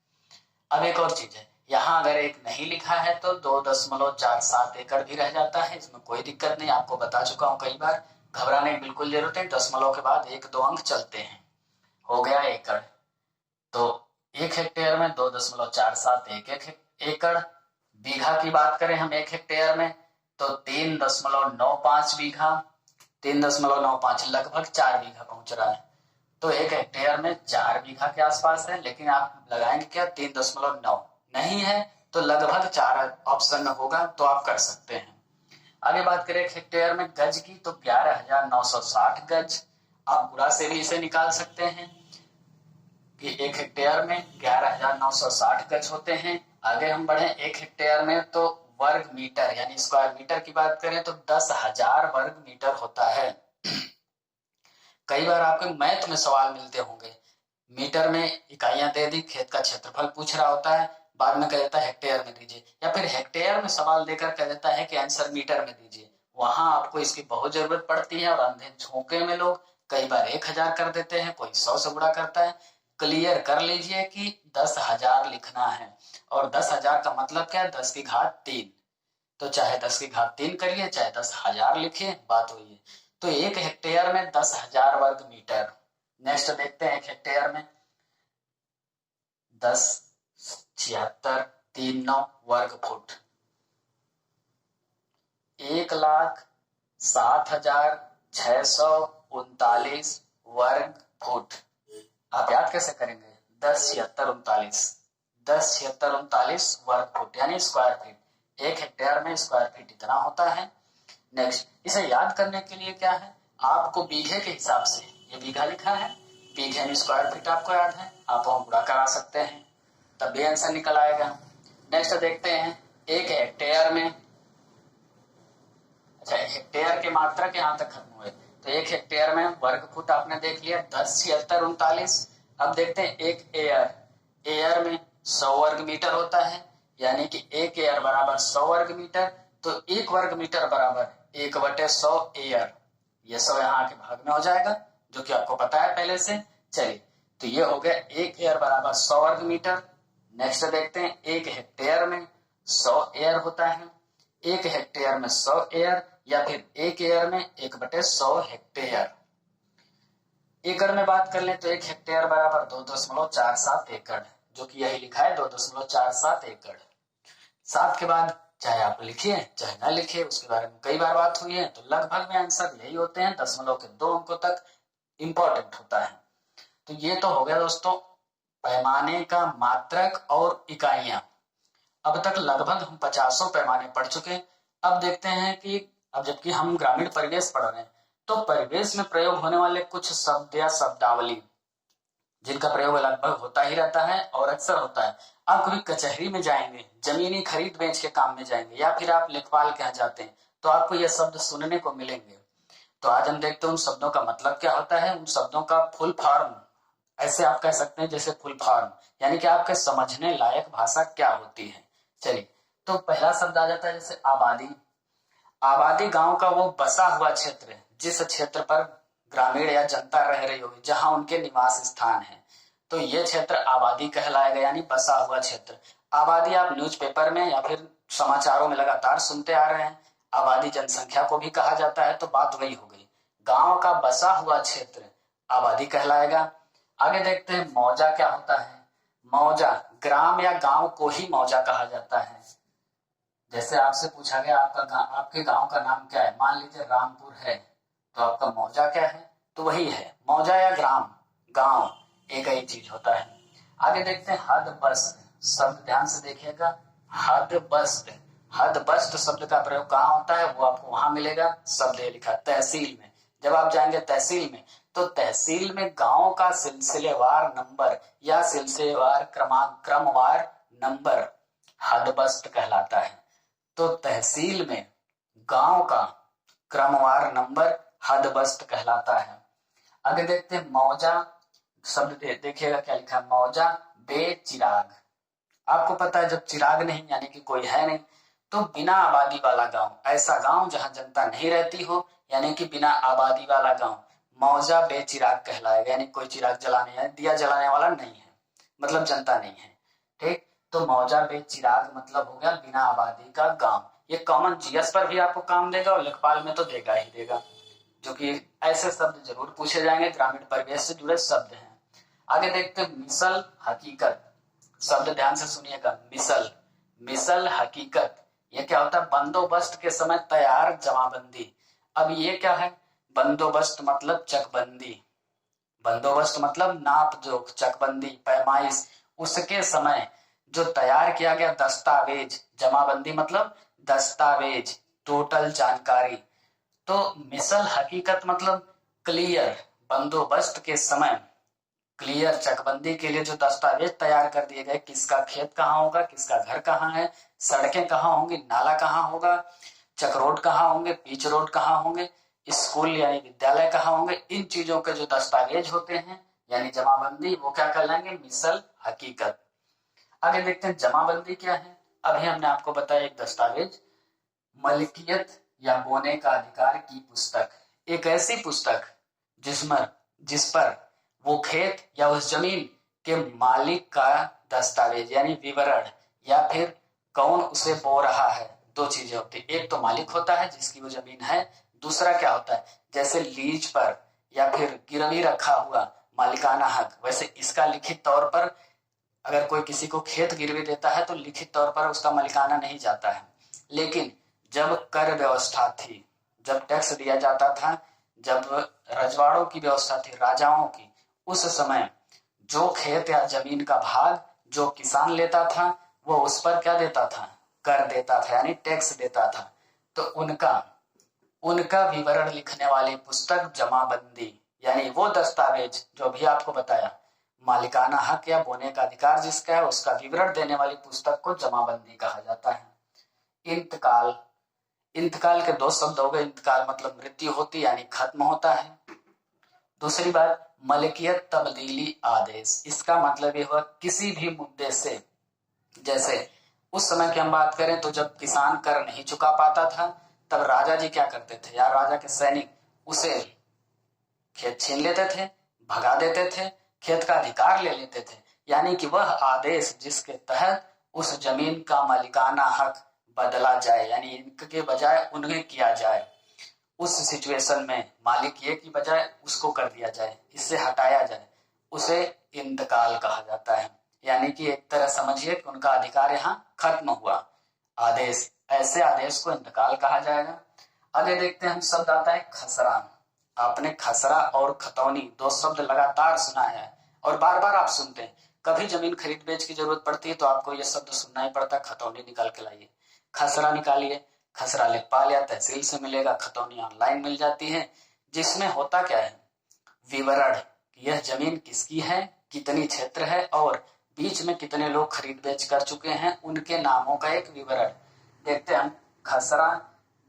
अब एक और चीज है, यहाँ अगर एक नहीं लिखा है तो 2.47 एकड़ भी रह जाता है, इसमें कोई दिक्कत नहीं, आपको बता चुका हूँ कई बार, घबराने की बिल्कुल जरूरत है। दशमलव के बाद 1-2 अंक चलते हैं। हो गया एकड़, तो एक हेक्टेयर में 2.47 एकड़। बीघा की बात करें हम एक हेक्टेयर में तो 3.95 बीघा। 3.95 लगभग 4 बीघा पहुंच रहा है, तो एक हेक्टेयर में 4 बीघा के आसपास है, लेकिन आप लगाएंगे क्या 3.9 नहीं है तो लगभग 4 ऑप्शन में होगा, तो आप कर सकते हैं। आगे बात करें एक हेक्टेयर में गज की, तो 11,960 गज। आप गुणा से भी इसे निकाल सकते हैं कि एक हेक्टेयर में 11,960 गज होते हैं। आगे हम बढ़े एक हेक्टेयर में तो वर्ग मीटर यानी स्क्वायर मीटर की बात करें तो 10,000 वर्ग मीटर होता है। कई बार आपके मैथ में सवाल मिलते होंगे, मीटर में इकाइयां दे दी, खेत का क्षेत्रफल पूछ रहा होता है, बाद में कह देता है हेक्टेयर में दीजिए, या फिर हेक्टेयर में सवाल देकर कह देता है कि आंसर मीटर में दीजिए। वहां आपको इसकी बहुत जरूरत पड़ती है, और अंधे झोंके में लोग कई बार 1,000 कर देते हैं, कोई 100 से गुणा करता है। क्लियर कर लीजिए कि 10,000 लिखना है, और 10,000 का मतलब क्या है, 10 की घात 3। तो चाहे 10 की घात 3 करिए, चाहे 10,000 लिखिए, बात हुई है। तो एक हेक्टेयर में 10,000 वर्ग मीटर। नेक्स्ट देखते हैं एक हेक्टेयर में 10,7639 वर्ग फुट। 1,07,639 वर्ग फुट। आप याद कैसे करेंगे, 10,7639 वर्ग फुट यानी स्क्वायर फीट। एक हेक्टेयर में स्क्वायर फीट इतना होता है। नेक्स्ट, इसे याद करने के लिए क्या है, आपको बीघे के हिसाब से, ये बीघा लिखा है, बीघे में स्क्वायर फीट आपको याद है, आप गुणा करा सकते हैं, तब भी आंसर निकल आएगा। नेक्स्ट देखते हैं एक हेक्टेयर में, अच्छा हेक्टेयर के मात्रक यहाँ तक खत्म हुए, तो एक हेक्टेयर में वर्ग फुट आपने देख लिया 10,7639। अब देखते हैं एक एयर में 100 वर्ग मीटर होता है, यानी कि एक एयर बराबर 100 वर्ग मीटर, तो एक वर्ग मीटर बराबर 1/100 एयर। ये 100 यहाँ के भाग में हो जाएगा, जो कि आपको पता है पहले से। चलिए, तो ये हो गया एक एयर बराबर 100 वर्ग मीटर। नेक्स्ट देखते हैं एक हेक्टेयर में 100 एयर होता है। एक हेक्टेयर में 100 एयर, या फिर एक एयर में 1/100 हेक्टेयर। एकड़ में बात कर ले तो एक हेक्टेयर बराबर 2.47 एकड़, जो कि यही लिखा है 2.47 एकड़। 7 के बाद चाहे आप लिखिए चाहे ना लिखिए, उसके बारे में कई बार बात हुई है, तो लगभग में आंसर यही होते हैं, दशमलव के 2 अंकों तक इंपॉर्टेंट होता है। तो ये तो हो गया दोस्तों पैमाने का मात्रक और इकाइयां। अब तक लगभग हम 50 पैमाने पढ़ चुके। अब देखते हैं कि अब जबकि हम ग्रामीण परिवेश पढ़ रहे हैं, तो परिवेश में प्रयोग होने वाले कुछ शब्द या शब्दावली जिनका प्रयोग लगभग होता ही रहता है और अक्सर होता है। आप कभी कचहरी में जाएंगे, जमीनी खरीद बेच के काम में जाएंगे, या फिर आप लेखपाल के यहाँ जाते हैं, तो आपको ये शब्द सुनने को मिलेंगे। तो आज हम देखते हैं उन शब्दों का मतलब क्या होता है, उन शब्दों का फुल फॉर्म, ऐसे आप कह सकते हैं जैसे फुल फॉर्म, यानी कि आपके समझने लायक भाषा क्या होती है। चलिए, तो पहला शब्द आ जाता है जैसे आबादी। आबादी गांव का वो बसा हुआ क्षेत्र है जिस क्षेत्र पर ग्रामीण या जनता रह रही होगी, जहां उनके निवास स्थान है, तो ये क्षेत्र आबादी कहलाएगा, यानी बसा हुआ क्षेत्र। आबादी आप न्यूज़पेपर में या फिर समाचारों में लगातार सुनते आ रहे हैं, आबादी जनसंख्या को भी कहा जाता है, तो बात वही हो गई। गांव का बसा हुआ क्षेत्र आबादी कहलाएगा। आगे देखते हैं मौजा क्या होता है। मौजा ग्राम या गांव को ही मौजा कहा जाता है। जैसे आपसे पूछा गया आपके गांव का नाम क्या है, मान लीजिए रामपुर है, तो आपका मौजा क्या है, तो वही है मौजा या ग्राम, गांव एक ही चीज होता है। आगे देखते हैं हद बस्त शब्द, ध्यान से देखिएगा। हद बस्त, हद बस्त शब्द का प्रयोग कहाँ होता है वो आपको वहां मिलेगा। शब्द ये लिखा तहसील में। जब आप जाएंगे तहसील में, तो तहसील में गांव का सिलसिलेवार नंबर या सिलसिलेवार क्रमवार नंबर हदबस्त कहलाता है। तो तहसील में गांव का क्रमवार नंबर हदबस्त कहलाता है। आगे देखते हैं मौजा शब्द देखिएगा क्या लिखा है। मौजा बेचिराग, आपको पता है जब चिराग नहीं यानी कि कोई है नहीं, तो बिना आबादी वाला गांव, ऐसा गांव जहां जनता नहीं रहती हो, यानी कि बिना आबादी वाला गांव मौजा बेचिराग कहलाएगा। यानी कोई चिराग जलाने या दिया जलाने वाला नहीं है, मतलब जनता नहीं है। ठीक, तो मौजा बेचिराग मतलब हो गया बिना आबादी का गांव। ये कॉमन जीएस पर भी आपको काम देगा और लेखपाल में तो देगा ही देगा, जो कि ऐसे शब्द जरूर पूछे जाएंगे, ग्रामीण परिवेश से जुड़े शब्द हैं। आगे देखते हैं मिसल हकीकत शब्द, ध्यान से सुनिएगा। मिसल, मिसल हकीकत ये क्या होता है, बंदोबस्त के समय तैयार जमाबंदी। अब ये क्या है, बंदोबस्त मतलब चकबंदी, बंदोबस्त मतलब नाप जोख, चकबंदी, पैमाइश, उसके समय जो तैयार किया गया दस्तावेज, जमाबंदी मतलब दस्तावेज, टोटल जानकारी। तो मिसल हकीकत मतलब क्लियर, बंदोबस्त के समय क्लियर चकबंदी के लिए जो दस्तावेज तैयार कर दिए गए, किसका खेत कहाँ होगा, किसका घर कहाँ है, सड़कें कहाँ होंगी, नाला कहाँ होगा, चक रोड कहाँ होंगे, पिच रोड कहाँ होंगे, स्कूल यानी विद्यालय कहाँ होंगे, इन चीजों के जो दस्तावेज होते हैं यानी जमाबंदी, वो क्या कहलाएंगे, मिसल हकीकत। आगे देखते हैं जमाबंदी क्या है। अभी हमने आपको बताया एक दस्तावेज, मलकियत या बोने का अधिकार की पुस्तक, एक ऐसी पुस्तक जिस पर वो खेत या उस जमीन के मालिक का दस्तावेज यानी विवरण, या फिर कौन उसे बो रहा है। दो चीजें होती है, एक तो मालिक होता है जिसकी वो जमीन है, दूसरा क्या होता है, जैसे लीज पर या फिर गिरवी रखा हुआ मालिकाना हक। वैसे इसका लिखित तौर पर अगर कोई किसी को खेत गिरवी देता है तो लिखित तौर पर उसका मालिकाना नहीं जाता है, लेकिन जब कर व्यवस्था थी, जब टैक्स दिया जाता था, जब रजवाड़ों की व्यवस्था थी, राजाओं की, उस समय जो खेत या जमीन का भाग जो किसान लेता था वो उस पर क्या देता था, कर देता था यानी टैक्स देता था। तो उनका विवरण लिखने वाली पुस्तक जमाबंदी, यानी वो दस्तावेज जो भी आपको बताया, मालिकाना हक या बोने का अधिकार जिसका है उसका विवरण देने वाली पुस्तक को जमाबंदी कहा जाता है। इंतकाल, इंतकाल के दो शब्द हो गए। इंतकाल मतलब मृत्यु होती यानी खत्म होता है। दूसरी बात मलकियत तब्दीली आदेश, इसका मतलब ये हुआ किसी भी मुद्दे से, जैसे उस समय की हम बात करें तो जब किसान कर नहीं चुका पाता था, तब राजा जी क्या करते थे या राजा के सैनिक उसे खेत छीन लेते थे, भगा देते थे, खेत का अधिकार ले लेते थे। यानी कि वह आदेश जिसके तहत उस जमीन का मालिकाना हक बदला जाए, यानी इनके बजाय उन्हें किया जाए, उस सिचुएशन में मालिक ये की बजाय उसको कर दिया जाए, इससे हटाया जाए, उसे इंतकाल कहा जाता है। यानी कि एक तरह समझिए कि उनका अधिकार यहाँ खत्म हुआ। आदेश, ऐसे आदेश को इंतकाल कहा जाएगा। आगे देखते हैं हम शब्द आता है खसरा। आपने खसरा और खतौनी दो शब्द लगातार सुना है और बार बार आप सुनते हैं। कभी जमीन खरीद बेच की जरूरत पड़ती है तो आपको यह शब्द सुनना ही पड़ता है, खतौनी निकाल के लाइए, खसरा निकालिए। खसरा लेखपाल या तहसील से मिलेगा, खतौनी ऑनलाइन मिल जाती है, जिसमें होता क्या है, विवरण, यह जमीन किसकी है, कितनी क्षेत्र है और बीच में कितने लोग खरीद बेच कर चुके हैं, उनके नामों का एक विवरण। देखते हैं खसरा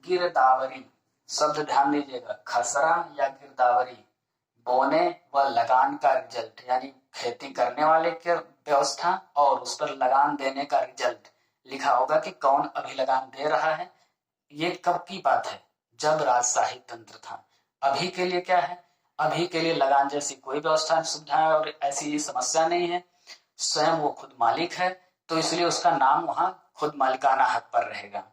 गिरदावरी शब्द, ध्यान दीजिएगा, खसरा या गिरदावरी बोने व लगान का रिजल्ट, यानी खेती करने वाले की व्यवस्था और उस पर लगान देने का रिजल्ट लिखा होगा कि कौन अभी लगान दे रहा है। ये कब की बात है, जब राजशाही तंत्र था। अभी के लिए क्या है, अभी के लिए लगान जैसी कोई व्यवस्था सुविधा और ऐसी समस्या नहीं है, स्वयं वो खुद मालिक है, तो इसलिए उसका नाम वहां खुद मालिकाना हक पर रहेगा।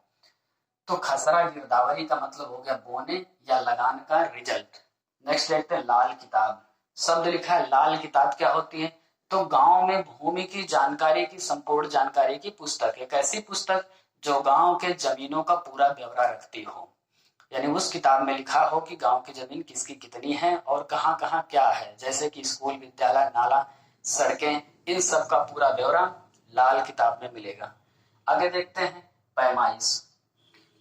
तो खसरा गिरदावरी का मतलब हो गया बोने या लगान का रिजल्ट। नेक्स्ट देखते हैं लाल किताब शब्द लिखा है लाल किताब क्या होती है? तो गांव में भूमि की जानकारी की संपूर्ण जानकारी की पुस्तक, एक ऐसी पुस्तक जो गांव के जमीनों का पूरा ब्यौरा रखती हो। यानी उस किताब में लिखा हो कि गांव की जमीन किसकी कितनी है और कहाँ कहाँ क्या है, जैसे कि स्कूल, विद्यालय, नाला, सड़कें, इन सब का पूरा ब्यौरा लाल किताब में मिलेगा। आगे देखते हैं पैमाइश।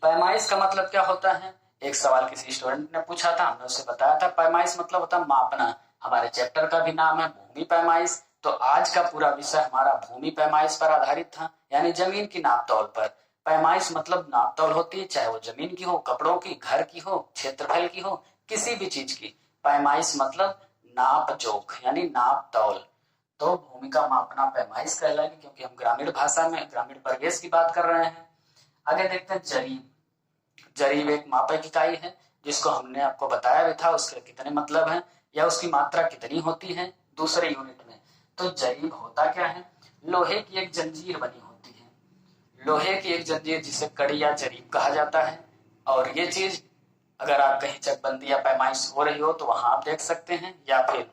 पैमाइश का मतलब क्या होता है? एक सवाल किसी स्टूडेंट ने पूछा था, हमने उसे बताया था पैमाइश मतलब होता है मापना। हमारे चैप्टर का भी नाम है भूमि पैमाइश, तो आज का पूरा विषय हमारा भूमि पैमाइश पर आधारित था, यानी जमीन की नापतोल पर। पैमाइश मतलब नापतोल होती है, चाहे वो जमीन की हो, कपड़ों की, घर की हो, क्षेत्रफल की हो, किसी भी चीज की। पैमाइश मतलब नाप जोख यानी नापतोल। तो भूमि का मापना पैमाइश कहलाएगी, क्योंकि हम ग्रामीण भाषा में ग्रामीण परिवेश की बात कर रहे हैं। आगे देखते हैं जरीब। जरीब एक मापक इकाई है जिसको हमने आपको बताया भी था, उसके कितने मतलब हैं या उसकी मात्रा कितनी होती है दूसरे यूनिट में। तो जरीब होता क्या है? लोहे की एक जंजीर बनी होती है, लोहे की एक जंजीर जिसे कड़ी या जरीब कहा जाता है। और ये चीज अगर आप कहीं चकबंदी या पैमाइश हो रही हो तो वहां आप देख सकते हैं, या फिर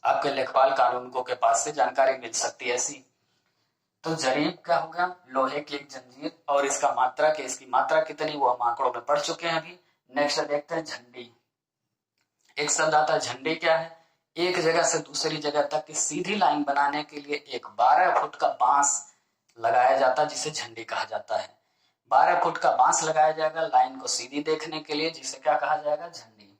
आपके लेखपाल कानूनगो के पास से जानकारी मिल सकती है ऐसी। तो जरीब क्या होगा? लोहे की एक जंजीर, और इसका मात्रा के इसकी मात्रा कितनी वो हम आंकड़ों में पढ़ चुके हैं अभी। नेक्स्ट देखते हैं झंडी। एक शब्द आता है झंडी। क्या है? एक जगह से दूसरी जगह तक की सीधी लाइन बनाने के लिए एक 12 फुट का बांस लगाया जाता है जिसे झंडी कहा जाता है। 12 फुट का बांस लगाया जाएगा लाइन को सीधी देखने के लिए, जिसे क्या कहा जाएगा? झंडी।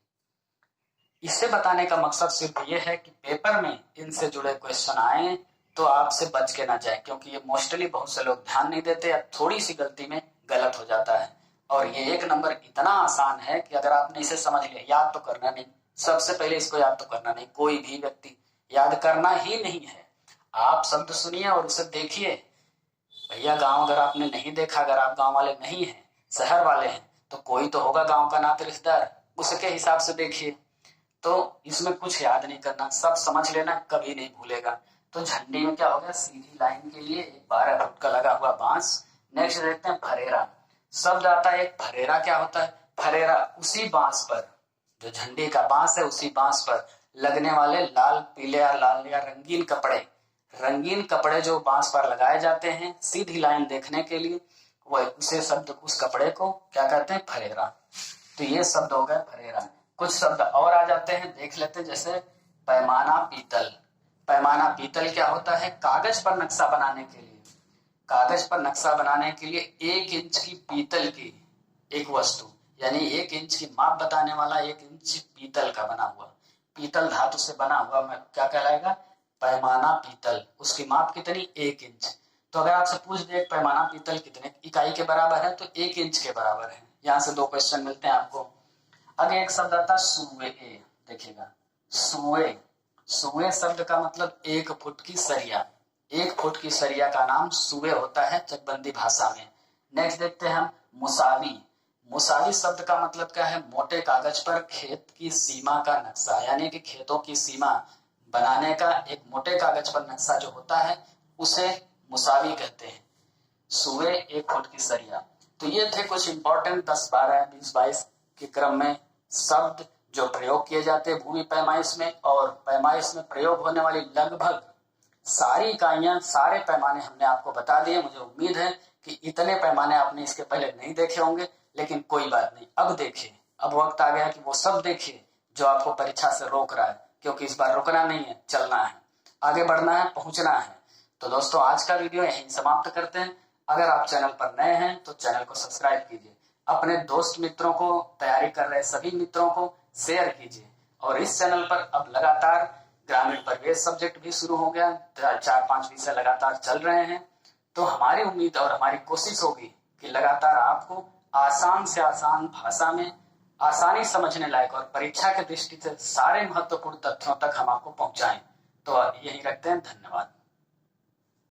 इसे बताने का मकसद सिर्फ ये है कि पेपर में इनसे जुड़े क्वेश्चन आए तो आपसे बच के ना जाए, क्योंकि ये मोस्टली बहुत से लोग ध्यान नहीं देते या थोड़ी सी गलती में गलत हो जाता है। और ये 1 नंबर इतना आसान है कि अगर आपने इसे समझ लिया, याद तो करना नहीं, सबसे पहले इसको याद तो करना नहीं, कोई भी व्यक्ति याद करना ही नहीं है। आप शब्द सुनिए और उसे देखिए। भैया गांव अगर आपने नहीं देखा, अगर आप गांव वाले नहीं हैं, शहर वाले हैं, तो कोई तो होगा गांव का नाते रिश्तेदार, उसके हिसाब से देखिए। तो इसमें कुछ याद नहीं करना, सब समझ लेना, कभी नहीं भूलेगा। तो झंडी में क्या हो गया? सीधी लाइन के लिए एक 12 फुट का लगा हुआ बांस। नेक्स्ट देखते हैं फरेरा। शब्द आता है एक फरेरा। क्या होता है? फरेरा उसी बांस पर, जो झंडी का बांस है उसी बांस पर लगने वाले लाल, पीले या लाल या रंगीन कपड़े, रंगीन कपड़े जो बांस पर लगाए जाते हैं सीधी लाइन देखने के लिए, वह उसे शब्द, उस कपड़े को क्या कहते हैं? फरेरा। तो ये शब्द हो गया फरेरा। कुछ शब्द और आ जाते हैं, देख लेते हैं। जैसे पैमाना पीतल। पैमाना पीतल क्या होता है? कागज पर नक्शा बनाने के लिए, कागज पर नक्शा बनाने के लिए 1 इंच की पीतल की एक वस्तु, यानी 1 इंच की माप बताने वाला 1 इंच पीतल का बना हुआ, पीतल धातु से बना हुआ क्या कहलाएगा? पैमाना पीतल। उसकी माप कितनी? 1 इंच। तो अगर आपसे पूछ दे पैमाना पीतल कितने इकाई के बराबर है, तो 1 इंच के बराबर है। यहाँ से 2 क्वेश्चन मिलते हैं आपको। आगे एक शब्द आता है सुए। देखिएगा, सुए। सुए शब्द का मतलब 1 फुट की सरिया। 1 फुट की सरिया का नाम सुए होता है चकबंदी भाषा में। नेक्स्ट देखते हैं हम मुसावी। मुसावी शब्द का मतलब क्या है? मोटे कागज पर खेत की सीमा का नक्शा, यानी कि खेतों की सीमा बनाने का एक मोटे कागज पर नक्शा जो होता है उसे मुसावी कहते हैं। सुए 1 फुट की सरिया। तो ये थे कुछ इंपॉर्टेंट 10, 12, 20, 22 के क्रम में शब्द जो प्रयोग किए जाते हैं भूमि पैमाइश में। और पैमाइश में प्रयोग होने वाली लगभग सारी इकाइयां, सारे पैमाने हमने आपको बता दिए। मुझे उम्मीद है कि इतने पैमाने आपने इसके पहले नहीं देखे होंगे, लेकिन कोई बात नहीं, अब देखिए। अब वक्त आ गया कि वो सब देखिए जो आपको परीक्षा से रोक रहा है, क्योंकि इस बार रुकना नहीं है, चलना है, आगे बढ़ना है, पहुंचना है। तो दोस्तों आज का वीडियो यहीं समाप्त करते हैं। अगर आप चैनल पर नए हैं तो चैनल को सब्सक्राइब कीजिए, अपने दोस्त मित्रों को, तैयारी कर रहे सभी मित्रों को शेयर कीजिए। और इस चैनल पर अब लगातार ग्रामीण परिवेश सब्जेक्ट भी शुरू हो गया, 4-5 विषय लगातार चल रहे हैं। तो हमारी उम्मीद और हमारी कोशिश होगी कि लगातार आपको आसान से आसान भाषा में आसानी समझने लायक और परीक्षा की दृष्टि से सारे महत्वपूर्ण तथ्यों तक हम आपको पहुंचाएं। तो यही रखते हैं, धन्यवाद।